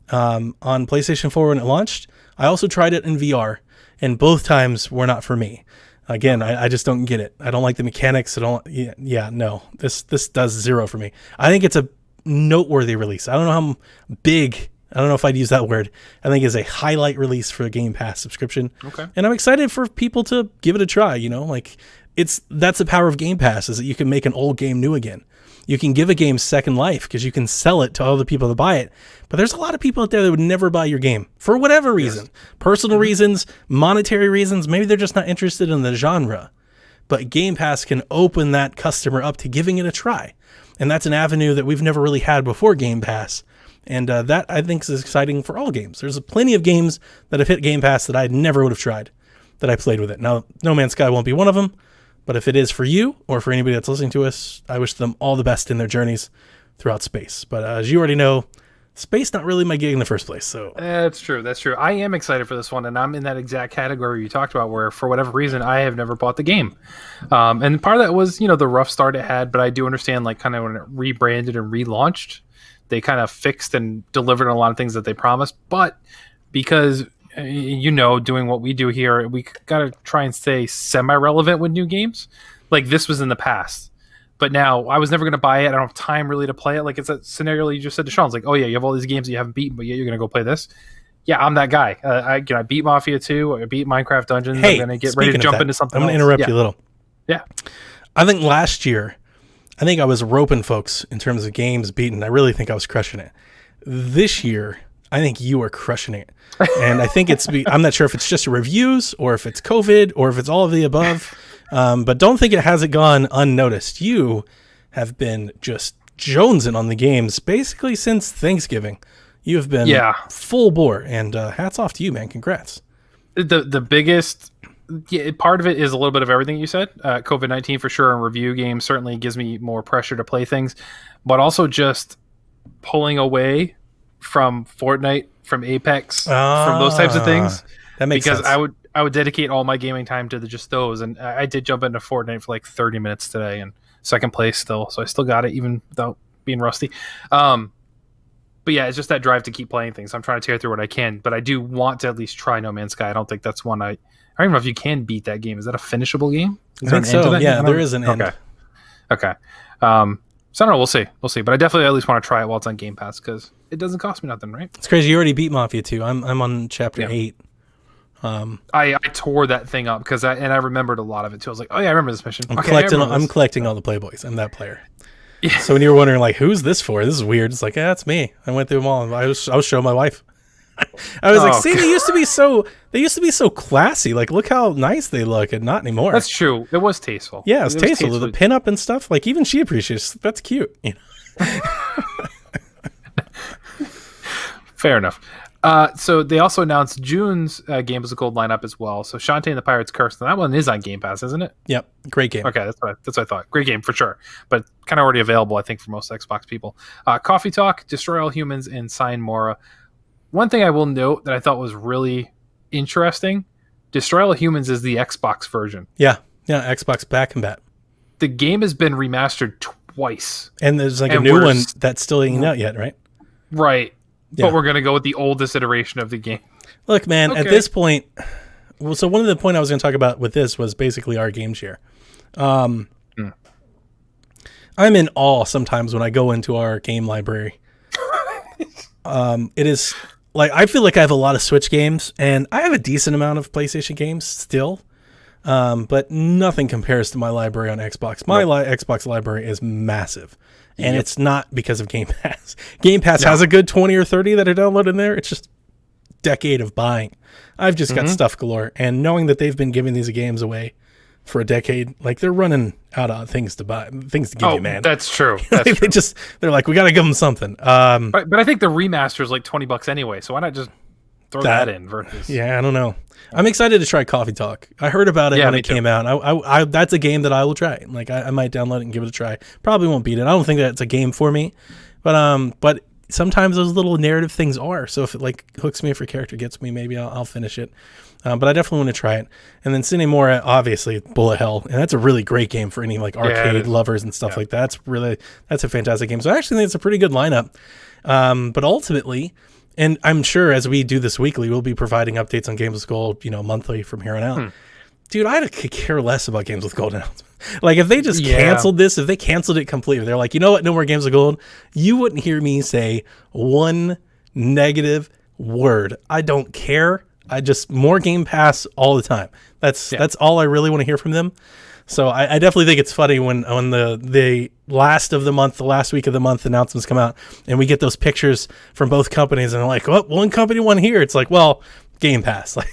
on PlayStation 4 when it launched. I also tried it in VR, and both times were not for me. Again, I just don't get it. I don't like the mechanics. No. This does zero for me. I think it's a noteworthy release. I don't know how big. I don't know if I'd use that word. I think it's a highlight release for a Game Pass subscription. Okay. And I'm excited for people to give it a try. That's the power of Game Pass, is that you can make an old game new again. You can give a game second life because you can sell it to other people that buy it. But there's a lot of people out there that would never buy your game for whatever reason. Personal reasons, monetary reasons. Maybe they're just not interested in the genre. But Game Pass can open that customer up to giving it a try. And that's an avenue that we've never really had before Game Pass. And that, I think, is exciting for all games. There's plenty of games that have hit Game Pass that I never would have tried, that I played with it. Now, No Man's Sky won't be one of them. But if it is for you or for anybody that's listening to us, I wish them all the best in their journeys throughout space. But as you already know, space not really my gig in the first place. So That's true. I am excited for this one, and I'm in that exact category you talked about where, for whatever reason, I have never bought the game. And part of that was, the rough start it had, but I do understand, kind of when it rebranded and relaunched, they kind of fixed and delivered on a lot of things that they promised. But because doing what we do here, we gotta try and stay semi-relevant with new games. Like this was in the past, but now I was never gonna buy it. I don't have time really to play it. Like it's a scenario you just said to Sean. It's like, oh yeah, you have all these games that you haven't beaten, but yeah, you're gonna go play this. Yeah, I'm that guy. I beat Mafia 2. I beat Minecraft Dungeons. Hey, I'm gonna get ready to jump into something. I'm gonna interrupt you a little. Yeah, I think last year, I was roping folks in terms of games beaten. I really think I was crushing it. This year, I think you are crushing it. And I think I'm not sure if it's just reviews or if it's COVID or if it's all of the above. But don't think it hasn't gone unnoticed. You have been just jonesing on the games basically since Thanksgiving. You have been full bore, and hats off to you, man. Congrats. The biggest part of it is a little bit of everything you said. COVID-19 for sure, and review games certainly gives me more pressure to play things, but also just pulling away from Fortnite, from Apex, from those types of things. That makes sense. Because I would dedicate all my gaming time to just those, and I did jump into Fortnite for 30 minutes today, and second place still, so I still got it even without being rusty. But yeah, it's just that drive to keep playing things. I'm trying to tear through what I can, but I do want to at least try No Man's Sky. I don't think that's one I don't even know if you can beat that game. Is that a finishable game? Is there an end to that game? There is an end. Okay. So I don't know. We'll see. But I definitely at least want to try it while it's on Game Pass because it doesn't cost me nothing, right? It's crazy. You already beat Mafia 2. I'm on chapter Yeah. 8. I tore that thing up because I remembered a lot of it too. I was like, oh yeah, I remember this mission. I'm Okay, I remember I'm this. collecting all the Playboys. I'm that player. Yeah. So when you were wondering like, who's this for? This is weird. It's like, yeah, that's me. I went through them all. I was showing my wife. I was like, Oh, see, they used to be so classy. Like, look how nice they look, and not anymore. That's true. It was tasteful. Yeah, it's tasteful. The pinup and stuff. Like, even she appreciates. That's cute. You know? Fair enough. So they also announced June's Games of Gold lineup as well. So Shantae and the Pirate's Curse. And that one is on Game Pass, isn't it? Yep, great game. Okay, that's what I thought. Great game for sure, but kind of already available, I think, for most Xbox people. Coffee Talk, Destroy All Humans, and Sign Mora. One thing I will note that I thought was really interesting: Destroy All Humans is the Xbox version. Yeah, Xbox back and bat. The game has been remastered twice, And there's like a And new we're one s- that's still ain't out yet, right? right? Yeah. But we're gonna go with the oldest iteration of the game. Look, man, at Okay. this point, well, so one of the point I was going to talk about with this was basically our game share. I'm in awe sometimes when I go into our game library. It is like I feel like I have a lot of Switch games, and I have a decent amount of PlayStation games still, but nothing compares to my library on Xbox. My Xbox library is massive. And it's not because of Game Pass. Game Pass has a good 20 or 30 that are downloaded in there. It's just decade of buying. I've just got stuff galore. And knowing that they've been giving these games away for a decade, like they're running out of things to buy, things to give you, man. That's true. That's Like, true. they're like, we got to give them something. But I think the remaster is like $20 anyway, so why not just throw that in versus? Yeah, I don't know. I'm excited to try Coffee Talk. I heard about it Yeah, when me it too. came out. I that's a game that I will try. Like I might download it and give it a try. Probably won't beat it. I don't think that's a game for me, but sometimes those little narrative things are. So if it like hooks me, if a character gets me, maybe I'll finish it. But I definitely want to try it. And then Cine Mora, obviously, Bullet Hell, and that's a really great game for any like it arcade is. lovers and stuff like that. That's a fantastic game. So I actually think it's a pretty good lineup. But ultimately. And I'm sure as we do this weekly, we'll be providing updates on Games with Gold, monthly from here on out. Dude, I could care less about Games with Gold announcements. Like, if they just canceled this, if they canceled it completely, they're like, you know what, no more Games with Gold, you wouldn't hear me say one negative word. I don't care. I just, more Game Pass all the time. That's all I really want to hear from them. So I definitely think it's funny when the last of the month, the last week of the month announcements come out, and we get those pictures from both companies, and they're like, "Oh, one company won here." It's like, well, Game Pass, like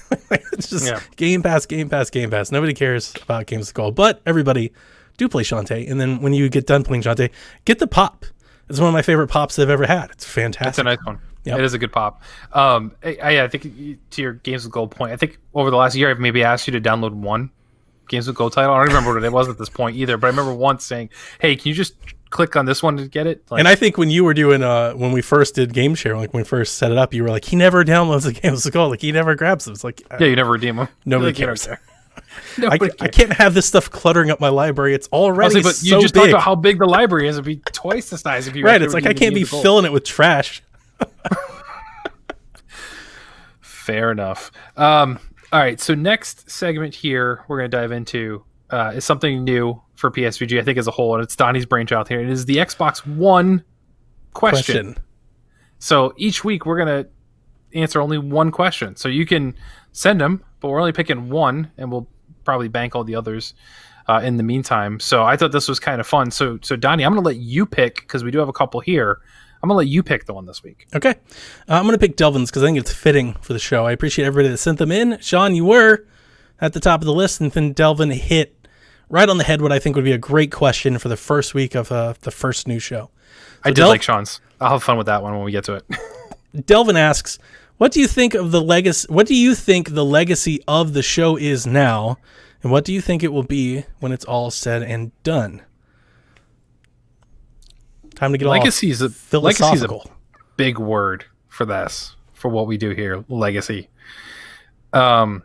it's just Game Pass, Game Pass, Game Pass. Nobody cares about Games with Gold, but everybody do play Shantae, and then when you get done playing Shantae, get the pop. It's one of my favorite pops they've ever had. It's fantastic. It's a nice one. Yep. It is a good pop. I think to your Games with Gold point, I think over the last year I've maybe asked you to download one Games with Gold title. I don't remember what it was at this point either, but I remember once saying, "Hey, can you just click on this one to get it?" Like, And I think when you were doing when we first did Game Share, like when we first set it up, you were like, he never downloads the Games with Gold, like he never grabs them. It's like yeah, you never redeem them. Nobody Like, you don't cares. care. I Nobody cares. can't have this stuff cluttering up my library. It's already Honestly, but so you just big. talked about how big the library is. It'd be twice the size if you Right, actually it's like I redeemed can't be Games with Gold. filling it with trash. Fair enough. All right, so next segment here we're going to dive into is something new for PSVG, I think, as a whole, and it's Donnie's brainchild here. It is the Xbox One question. So each week we're going to answer only one question. So you can send them, but we're only picking one, and we'll probably bank all the others in the meantime. So I thought this was kind of fun. So Donnie, I'm going to let you pick, because we do have a couple here. I'm going to let you pick the one this week. Okay. I'm going to pick Delvin's because I think it's fitting for the show. I appreciate everybody that sent them in. Sean, you were at the top of the list, and then Delvin hit right on the head what I think would be a great question for the first week of the first new show. I did like Sean's. I'll have fun with that one when we get to it. Delvin asks, what do you think of the legacy? What do you think the legacy of the show is now, and what do you think it will be when it's all said and done? Time to get Legacy is all a philosophical. big word for this, for what we do here. Legacy. Delvin,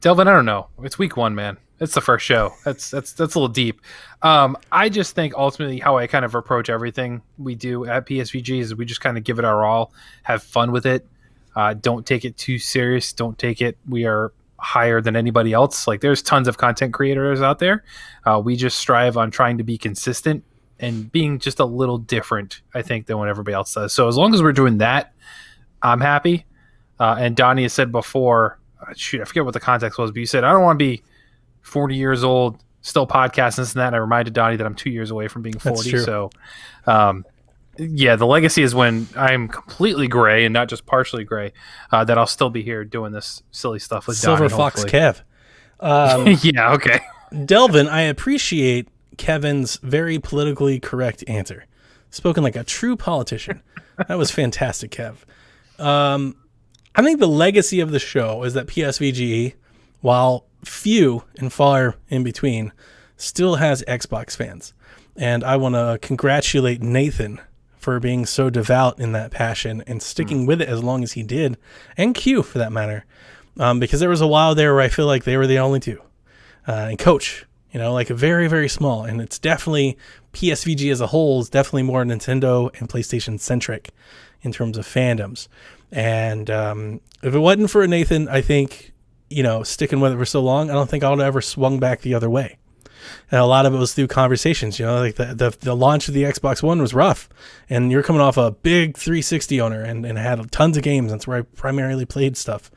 I don't know. It's week one, man. It's the first show. That's a little deep. I just think ultimately how I kind of approach everything we do at PSVG is we just kind of give it our all, have fun with it. Don't take it too serious. Don't take it. We are higher than anybody else. Like, there's tons of content creators out there. We just strive on trying to be consistent and being just a little different, I think, than what everybody else does. So as long as we're doing that, I'm happy. And Donnie has said before, shoot, I forget what the context was, but you said, I don't want to be 40 years old, still podcasting this and that. And I reminded Donnie that I'm 2 years away from being 40. That's true. So, yeah, the legacy is when I'm completely gray and not just partially gray, that I'll still be here doing this silly stuff with Silver Donnie, Fox hopefully. Kev. Yeah, okay. Delvin, I appreciate Kevin's very politically correct answer. Spoken like a true politician. That was fantastic, Kev. I think the legacy of the show is that PSVGE, while few and far in between, still has Xbox fans. And I want to congratulate Nathan for being so devout in that passion and sticking with it as long as he did, and Q for that matter. Because there was a while there where I feel like they were the only two. And Coach, like a very, very small. And it's definitely, PSVG as a whole is definitely more Nintendo and PlayStation centric in terms of fandoms. And if it wasn't for Nathan, I think, sticking with it for so long, I don't think I would have ever swung back the other way. And a lot of it was through conversations, like the launch of the Xbox One was rough, and you're coming off a big 360 owner and had tons of games. That's where I primarily played stuff.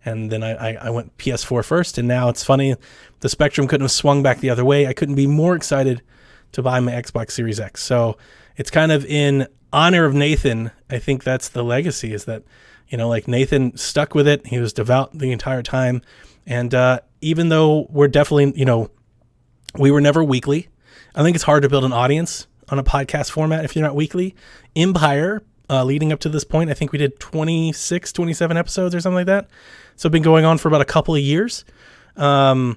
And then I went PS4 first, and now it's funny, the spectrum couldn't have swung back the other way. I couldn't be more excited to buy my Xbox Series X. So it's kind of in honor of Nathan. I think that's the legacy, is that, like Nathan stuck with it. He was devout the entire time. And even though we're definitely, we were never weekly, I think it's hard to build an audience on a podcast format if you're not weekly. Empire, leading up to this point, I think we did 26, 27 episodes or something like that. So it's been going on for about a couple of years. I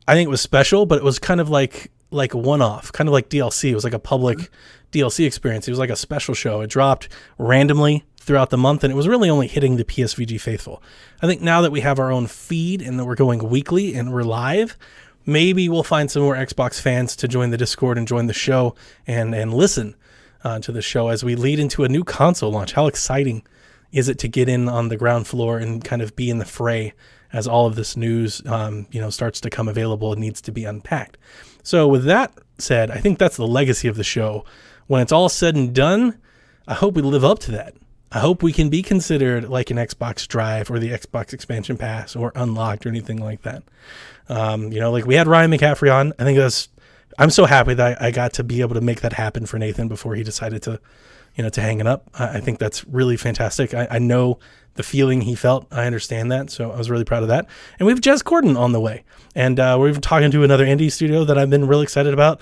think it was special, but it was kind of like a one-off, kind of like DLC. It was like a public DLC experience. It was like a special show. It dropped randomly throughout the month, and it was really only hitting the PSVG faithful. I think now that we have our own feed and that we're going weekly and we're live, maybe we'll find some more Xbox fans to join the Discord and join the show and listen to the show as we lead into a new console launch. How exciting is it to get in on the ground floor and kind of be in the fray as all of this news, starts to come available and needs to be unpacked. So with that said, I think that's the legacy of the show. When it's all said and done, I hope we live up to that. I hope we can be considered like an Xbox Drive or the Xbox Expansion Pass or Unlocked or anything like that. Like we had Ryan McCaffrey on. I think I'm so happy that I got to be able to make that happen for Nathan before he decided to hang it up. I think that's really fantastic. I know the feeling he felt. I understand that. So I was really proud of that. And we have Jez Corden on the way. And we're even talking to another indie studio that I've been really excited about.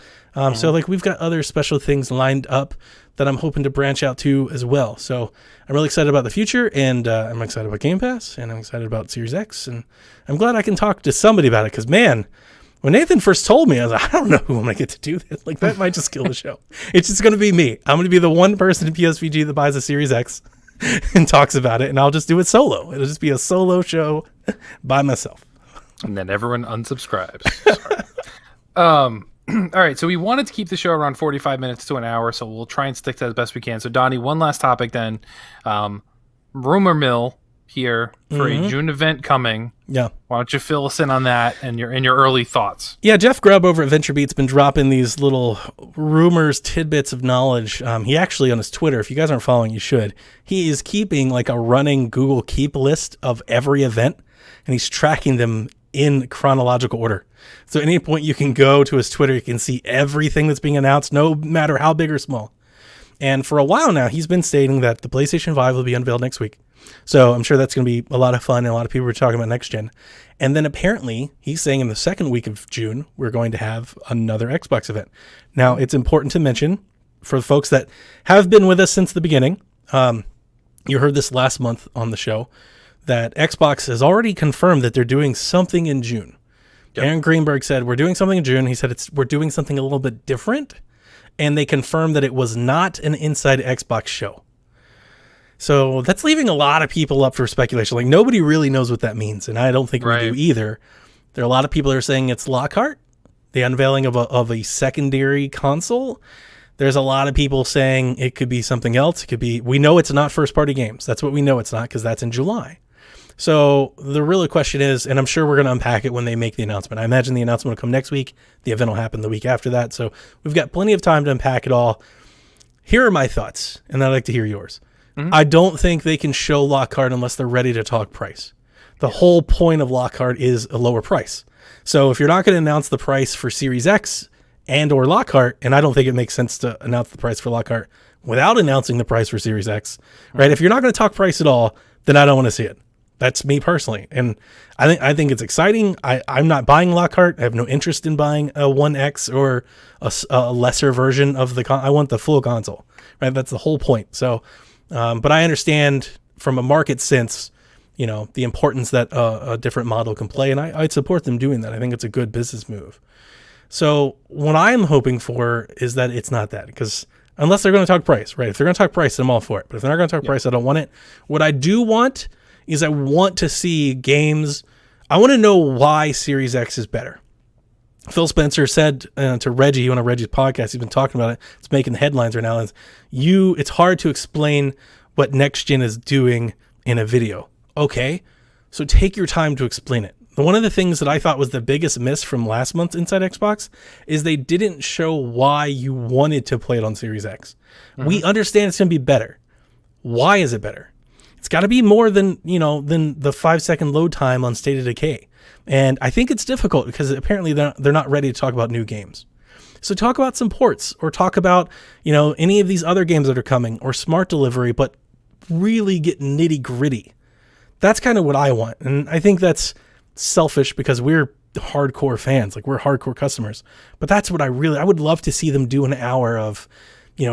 So we've got other special things lined up that I'm hoping to branch out to as well. So I'm really excited about the future, and I'm excited about Game Pass, and I'm excited about Series X, and I'm glad I can talk to somebody about it, because, man, when Nathan first told me, I was like, I don't know who I'm going to get to do this. Like, that might just kill the show. It's just going to be me. I'm going to be the one person in PSVG that buys a Series X and talks about it, and I'll just do it solo. It'll just be a solo show by myself. And then everyone unsubscribes. All right, so we wanted to keep the show around 45 minutes to an hour, so we'll try and stick to that as best we can. So, Donnie, one last topic then. Rumor mill here for a June event coming. Yeah. Why don't you fill us in on that and your early thoughts? Yeah, Jeff Grubb over at VentureBeat's been dropping these little rumors, tidbits of knowledge. He actually, on his Twitter, if you guys aren't following, you should. He is keeping like a running Google Keep list of every event, and he's tracking them in chronological order. So at any point you can go to his Twitter, you can see everything that's being announced, no matter how big or small. And for a while now, he's been stating that the PlayStation 5 will be unveiled next week. So I'm sure that's going to be a lot of fun, and a lot of people are talking about next gen. And then apparently he's saying in the second week of June, we're going to have another Xbox event. Now, it's important to mention for the folks that have been with us since the beginning, you heard this last month on the show, that Xbox has already confirmed that they're doing something in June. Yep. Aaron Greenberg said, we're doing something in June. He said, we're doing something a little bit different. And they confirmed that it was not an Inside Xbox show. So that's leaving a lot of people up for speculation. Like, nobody really knows what that means. And I don't think we do either. There are a lot of people that are saying it's Lockhart, the unveiling of a secondary console. There's a lot of people saying it could be something else. It could be, we know it's not first party games. That's what we know it's not, because that's in July. So the real question is, and I'm sure we're going to unpack it when they make the announcement. I imagine the announcement will come next week. The event will happen the week after that. So we've got plenty of time to unpack it all. Here are my thoughts, and I'd like to hear yours. I don't think they can show Lockhart unless they're ready to talk price. The whole point of Lockhart is a lower price. So if you're not going to announce the price for Series X and or Lockhart, and I don't think it makes sense to announce the price for Lockhart without announcing the price for Series X, right? If you're not going to talk price at all, then I don't want to see it. That's me personally. And I think it's exciting. I'm not buying Lockhart. I have no interest in buying a 1X or a lesser version of I want the full console, right? That's the whole point. So, but I understand from a market sense, the importance that a different model can play. And I'd support them doing that. I think it's a good business move. So what I'm hoping for is that it's not that, because unless they're going to talk price, right? If they're going to talk price, I'm all for it. But if they're not going to talk price, I don't want it. What I do want is I want to see games. I want to know why Series X is better. Phil Spencer said to Reggie on Reggie's podcast, he's been talking about it. It's making the headlines right now. It's hard to explain what next gen is doing in a video. Okay, so take your time to explain it. One of the things that I thought was the biggest miss from last month's Inside Xbox is they didn't show why you wanted to play it on Series X. We understand it's going to be better. Why is it better? It's got to be more than the 5-second load time on State of Decay. And I think it's difficult because apparently they're not ready to talk about new games. So talk about some ports, or talk about, any of these other games that are coming, or smart delivery, but really get nitty gritty. That's kind of what I want. And I think that's selfish because we're hardcore fans, like we're hardcore customers. But that's what I would love to see them do an hour of,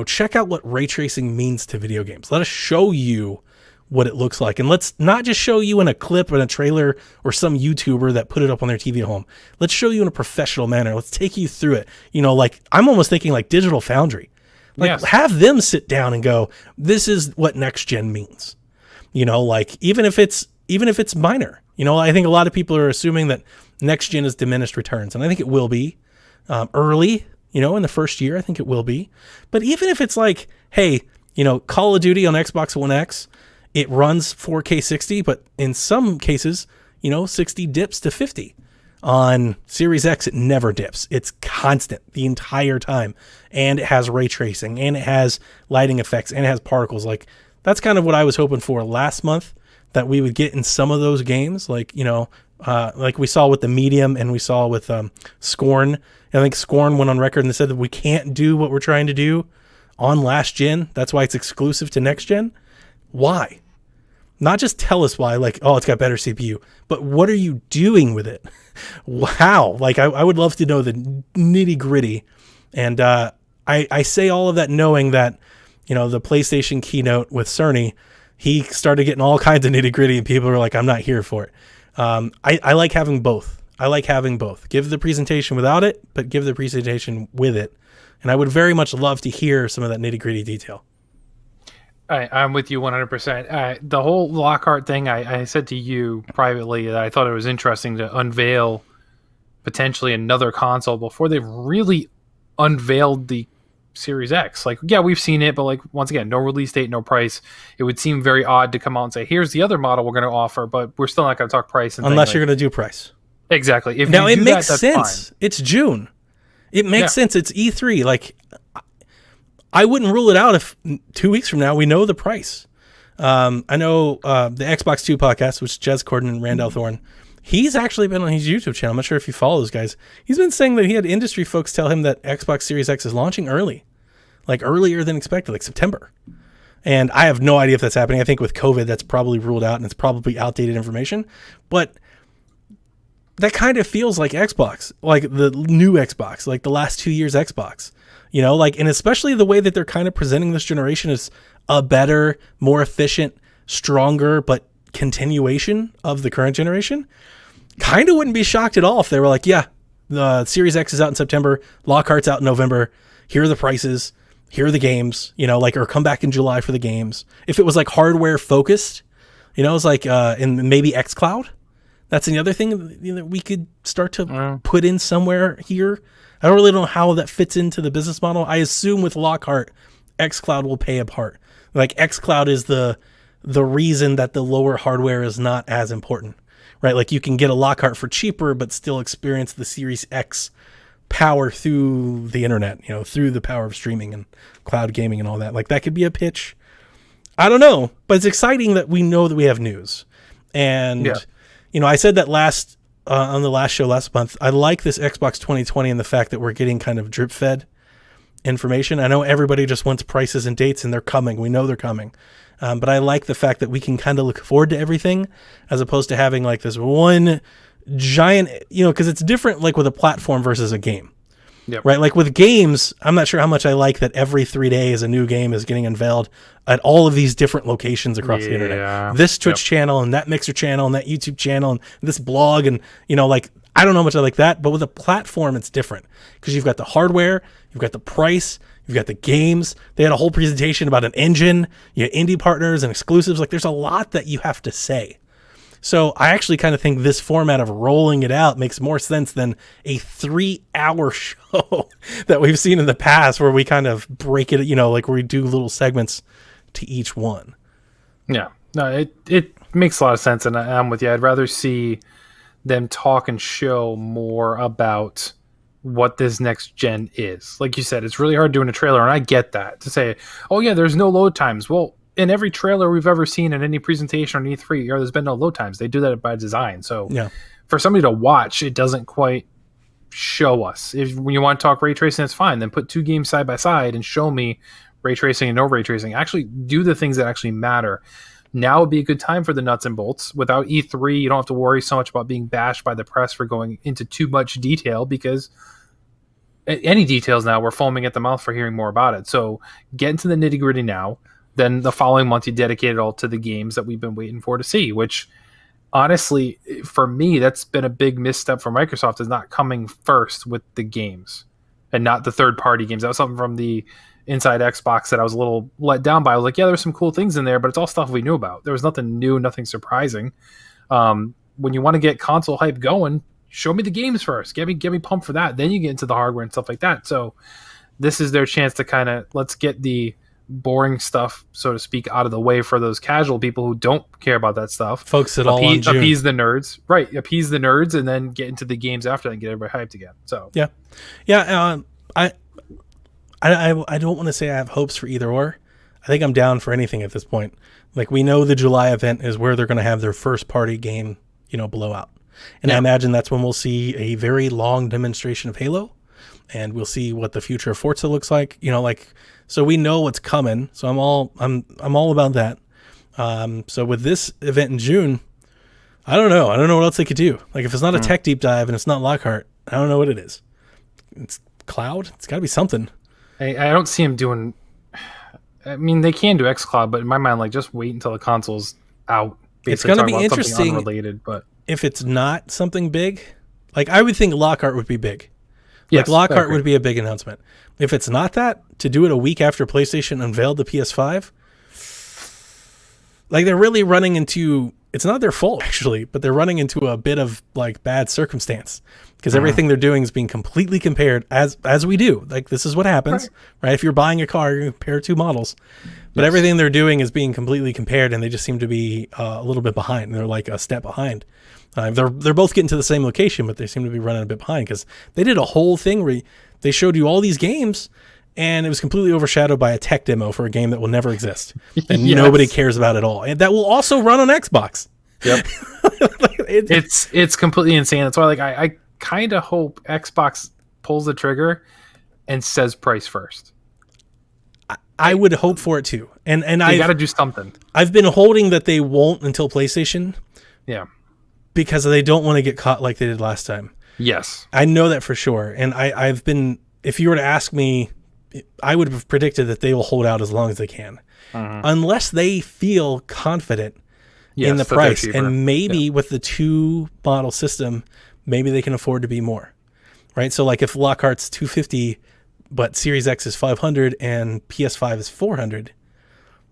check out what ray tracing means to video games. Let us show you what it looks like. And let's not just show you in a clip or in a trailer or some YouTuber that put it up on their TV at home. Let's show you in a professional manner. Let's take you through it. Like I'm almost thinking like Digital Foundry. Have them sit down and go, this is what next gen means. Like even if it's minor, I think a lot of people are assuming that next gen is diminished returns. And I think it will be early, in the first year, I think it will be. But even if it's like, hey, Call of Duty on Xbox One X, it runs 4K 60, but in some cases, 60 dips to 50. On Series X, it never dips. It's constant the entire time. And it has ray tracing, and it has lighting effects, and it has particles. Like, that's kind of what I was hoping for last month, that we would get in some of those games. Like, like we saw with the Medium, and we saw with Scorn. And I think Scorn went on record and said that we can't do what we're trying to do on last gen. That's why it's exclusive to next gen. Why? Not just tell us why, like, oh, it's got better CPU, but what are you doing with it? How? Like, I would love to know the nitty gritty. And I say all of that knowing that, the PlayStation keynote with Cerny, he started getting all kinds of nitty gritty and people were like, I'm not here for it. I like having both. Give the presentation without it, but give the presentation with it. And I would very much love to hear some of that nitty gritty detail. I'm with you 100%. The whole Lockhart thing, I said to you privately that I thought it was interesting to unveil potentially another console before they've really unveiled the Series X. Like, yeah, we've seen it, but like, once again, no release date, no price. It would seem very odd to come out and say, here's the other model we're going to offer, but we're still not going to talk price. Unless you're going to do price. Exactly. Now, it makes sense. It's June. It makes sense. It's E3. Like, I wouldn't rule it out if 2 weeks from now we know the price. I know the Xbox 2 podcast, which is Jez Corden and Randall Thorne, he's actually been on his YouTube channel. I'm not sure if you follow those guys. He's been saying that he had industry folks tell him that Xbox Series X is launching early, like earlier than expected, like September. And I have no idea if that's happening. I think with COVID, that's probably ruled out and it's probably outdated information. But that kind of feels like Xbox, like the new Xbox, like the last 2 years Xbox. And especially the way that they're kind of presenting this generation as a better, more efficient, stronger, but continuation of the current generation. Kind of wouldn't be shocked at all if they were like, yeah, the Series X is out in September, Lockhart's out in November, here are the prices, here are the games, or come back in July for the games. If it was like hardware focused, it's like, in maybe xCloud. That's another thing that we could start to put in somewhere here. I don't really know how that fits into the business model. I assume with Lockhart, xCloud will pay a part. Like xCloud is the the reason that the lower hardware is not as important, right? Like you can get a Lockhart for cheaper, but still experience the Series X power through the internet, through the power of streaming and cloud gaming and all that. Like that could be a pitch. I don't know, but it's exciting that we know that we have news. And, I said that on the last show last month, I like this Xbox 2020 and the fact that we're getting kind of drip fed information. I know everybody just wants prices and dates, and they're coming. We know they're coming. But I like the fact that we can kind of look forward to everything as opposed to having like this one giant, because it's different like with a platform versus a game. Yep. Right? Like with games, I'm not sure how much I like that every 3 days a new game is getting unveiled at all of these different locations across the internet. This Twitch channel and that Mixer channel and that YouTube channel and this blog and, like, I don't know how much I like that. But with a platform, it's different because you've got the hardware, you've got the price, you've got the games. They had a whole presentation about an engine, indie partners and exclusives. Like there's a lot that you have to say. So I actually kind of think this format of rolling it out makes more sense than a 3-hour show that we've seen in the past where we kind of break it, like where we do little segments to each one. Yeah, no, it makes a lot of sense. And I'm with you. I'd rather see them talk and show more about what this next gen is. Like you said, it's really hard doing a trailer. And I get that to say, oh yeah, there's no load times. Well, in every trailer we've ever seen in any presentation on E3, there's been no load times. They do that by design. So for somebody to watch, it doesn't quite show us. When you want to talk ray tracing, that's fine. Then put two games side by side and show me ray tracing and no ray tracing. Actually do the things that actually matter. Now would be a good time for the nuts and bolts. Without E3, you don't have to worry so much about being bashed by the press for going into too much detail, because any details now, we're foaming at the mouth for hearing more about it. So get into the nitty gritty now. Then the following month, you dedicate it all to the games that we've been waiting for to see, which honestly, for me, that's been a big misstep for Microsoft, is not coming first with the games and not the third-party games. That was something from the Inside Xbox that I was a little let down by. I was like, yeah, there's some cool things in there, but it's all stuff we knew about. There was nothing new, nothing surprising. When you want to get console hype going, show me the games first. Get me pumped for that. Then you get into the hardware and stuff like that. So this is their chance to kind of, let's get the boring stuff, so to speak, out of the way for those casual people who don't care about that stuff. Focus it all on June. Appease the nerds. Right. Appease the nerds and then get into the games after that and get everybody hyped again. So I don't want to say I have hopes for either or. I think I'm down for anything at this point. Like, we know the July event is where they're going to have their first party game, blowout. And I imagine that's when we'll see a very long demonstration of Halo, and we'll see what the future of Forza looks like. So we know what's coming. So I'm all about that. So with this event in June, I don't know. I don't know what else they could do. Like, if it's not a tech deep dive and it's not Lockhart, I don't know what it is. It's cloud. It's got to be something. I don't see him doing. I mean, they can do xCloud, but in my mind, like, just wait until the console's out. It's going to be interesting. Unrelated, but if it's not something big, like, I would think Lockhart would be big. Yes, Lockhart would be a big announcement. If it's not that, to do it a week after PlayStation unveiled the PS5, like, they're really running into, it's not their fault actually, but they're running into a bit of like bad circumstance, because everything they're doing is being completely compared, as we do. Like, this is what happens, right? If you're buying a car, you compare two models, but everything they're doing is being completely compared, and they just seem to be a little bit behind. They're like a step behind. They're both getting to the same location, but they seem to be running a bit behind, because they did a whole thing where they showed you all these games, and it was completely overshadowed by a tech demo for a game that will never exist and nobody cares about at all, and that will also run on Xbox. Yep. It's completely insane. That's why, like, I kind of hope Xbox pulls the trigger and says price first. I would hope for it too, and I got to do something. I've been holding that they won't until PlayStation. Yeah. Because they don't want to get caught like they did last time. Yes. I know that for sure. And I've been, if you were to ask me, I would have predicted that they will hold out as long as they can. Unless they feel confident in the price. And maybe with the 2-model system, maybe they can afford to be more. Right? So, like, if Lockhart's $250, but Series X is $500 and PS5 is $400,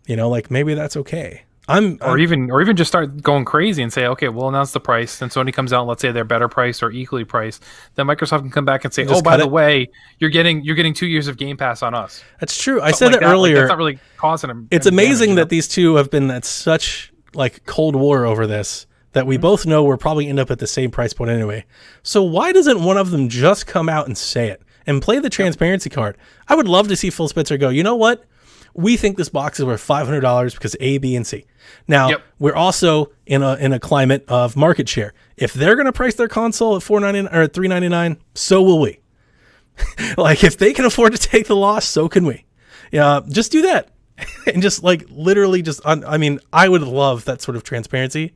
like, maybe that's okay. or even just start going crazy and say, okay, we'll announce the price. Then Sony comes out, and let's say they're better priced or equally priced. Then Microsoft can come back and say, oh, by the way, you're getting 2 years of Game Pass on us. That's true. I said that earlier. Like, that's not really causing them. It's amazing that these two have been at such like cold war over this that we both know we're probably end up at the same price point anyway. So why doesn't one of them just come out and say it and play the transparency card? I would love to see Phil Spencer go, you know what? We think this box is worth $500 because A, B, and C. Now, we're also in a climate of market share. If they're going to price their console at $499 or $399, so will we. Like, if they can afford to take the loss, so can we. Just do that. And just like literally just, I mean, I would love that sort of transparency.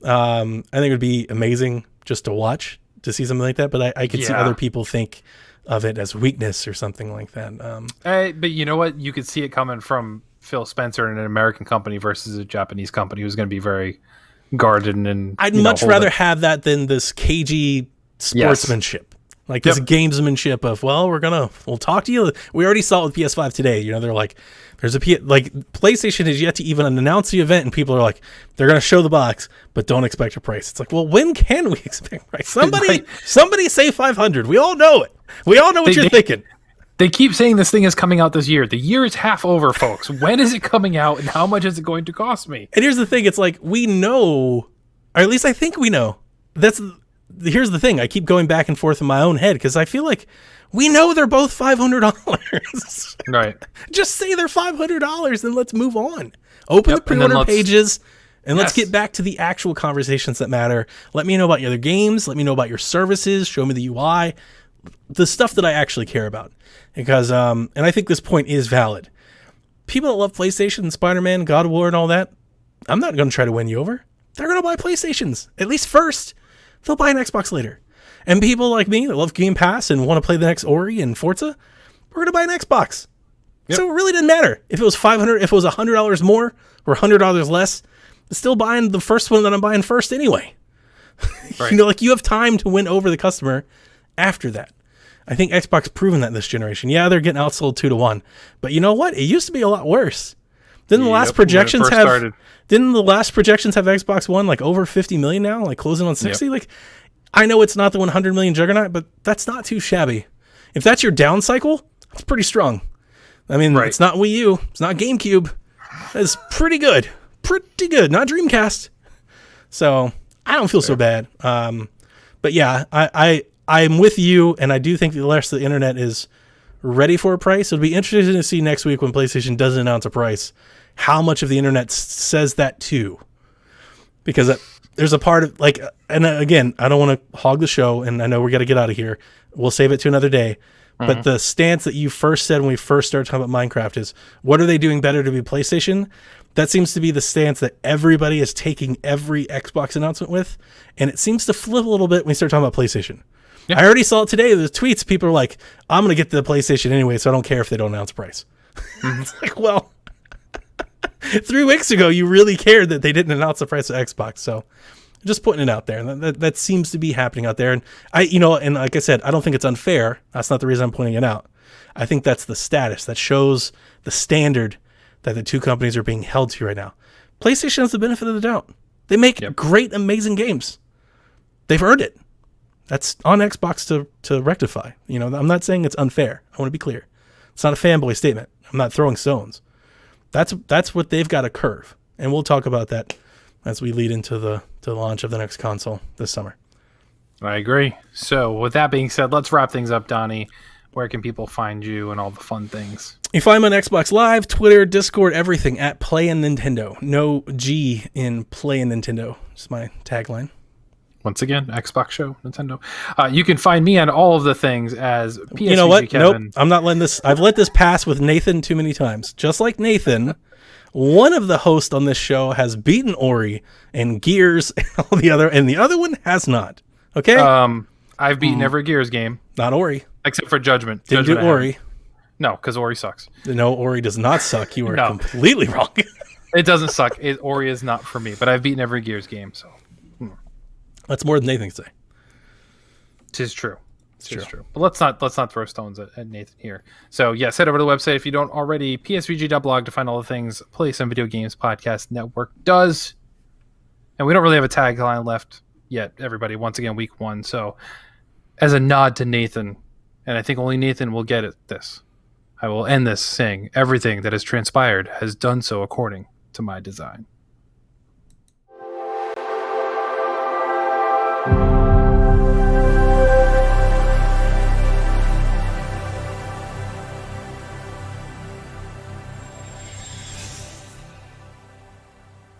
I think it would be amazing just to watch, to see something like that. But I could see other people think of it as weakness or something like that. But you know what? You could see it coming from Phil Spencer and an American company versus a Japanese company who's going to be very guarded. And I'd much rather have that than this cagey sportsmanship. Like this gamesmanship of, well, we'll talk to you. We already saw it with PS5 today. They're like, PlayStation has yet to even announce the event, and people are like, they're going to show the box, but don't expect a price. It's like, well, when can we expect a price? Somebody say 500. We all know it. We all know what you're thinking. They keep saying this thing is coming out this year. The year is half over, folks. When is it coming out, and how much is it going to cost me? And here's the thing. It's like, we know, or at least I think we know. Here's the thing. I keep going back and forth in my own head because I feel like we know they're both $500. Right. Just say they're $500 and let's move on. Open the pre-order pages and let's get back to the actual conversations that matter. Let me know about your other games. Let me know about your services. Show me the UI. The stuff that I actually care about. Because, and I think this point is valid. People that love PlayStation, Spider-Man, God of War, and all that, I'm not going to try to win you over. They're going to buy PlayStations, at least first. They'll buy an Xbox later. And people like me that love Game Pass and want to play the next Ori and Forza, we're going to buy an Xbox. Yep. So it really didn't matter. If it was $500, if it was $100 more or $100 less, I'm still buying the first one that I'm buying first anyway. Right. You have time to win over the customer after that. I think Xbox proven that this generation. Yeah, they're getting outsold 2-1. But you know what? It used to be a lot worse. Didn't the last projections have Xbox One like over 50 million now, like closing on 60? Like, I know it's not the 100 million juggernaut, but that's not too shabby. If that's your down cycle, that's pretty strong. I mean, It's not Wii U, it's not GameCube. It's pretty good. Pretty good. Not Dreamcast. So I don't feel so bad. But yeah, I'm with you, and I do think the rest of the internet is ready for a price. It'll be interesting to see next week when PlayStation doesn't announce a price, how much of the internet says that too. Because there's a part of, like, and again, I don't want to hog the show, and I know we got to get out of here. We'll save it to another day. But the stance that you first said when we first started talking about Minecraft is, what are they doing better to be PlayStation? That seems to be the stance that everybody is taking every Xbox announcement with, and it seems to flip a little bit when we start talking about PlayStation. Yeah. I already saw it today. The tweets, people are like, I'm going to get the PlayStation anyway, so I don't care if they don't announce a price. It's like, well, 3 weeks ago, you really cared that they didn't announce the price of Xbox. So just putting it out there. That seems to be happening out there. And and like I said, I don't think it's unfair. That's not the reason I'm pointing it out. I think that's the status that shows the standard that the two companies are being held to right now. PlayStation has the benefit of the doubt. They make great, amazing games. They've earned it. That's on Xbox to rectify. I'm not saying it's unfair. I want to be clear. It's not a fanboy statement. I'm not throwing stones. That's what they've got to curve. And we'll talk about that as we lead into the launch of the next console this summer. I agree. So with that being said, let's wrap things up, Donnie. Where can people find you and all the fun things? You find me on Xbox Live, Twitter, Discord, everything at Playin' Nintendo. No G in Playin' Nintendo. It's my tagline. Once again, Xbox Show, Nintendo. You can find me on all of the things as PSVG You know what? Kevin. Nope. I'm not letting this. I've let this pass with Nathan too many times. Just like Nathan, one of the hosts on this show has beaten Ori and Gears and all the other, and the other one has not. Okay? I've beaten every Gears game. Not Ori. Except for Judgment. Didn't do Ori. No, because Ori sucks. No, Ori does not suck. You are completely wrong. It doesn't suck. Ori is not for me, but I've beaten every Gears game, so. That's more than Nathan can say. 'Tis true. It's true. But let's not throw stones at Nathan here. So yes, head over to the website if you don't already, psvg.blog, to find all the things Play Some Video Games Podcast Network does. And we don't really have a tagline left yet, everybody. Once again, week 1. So as a nod to Nathan, and I think only Nathan will get it, this, I will end this saying, everything that has transpired has done so according to my design.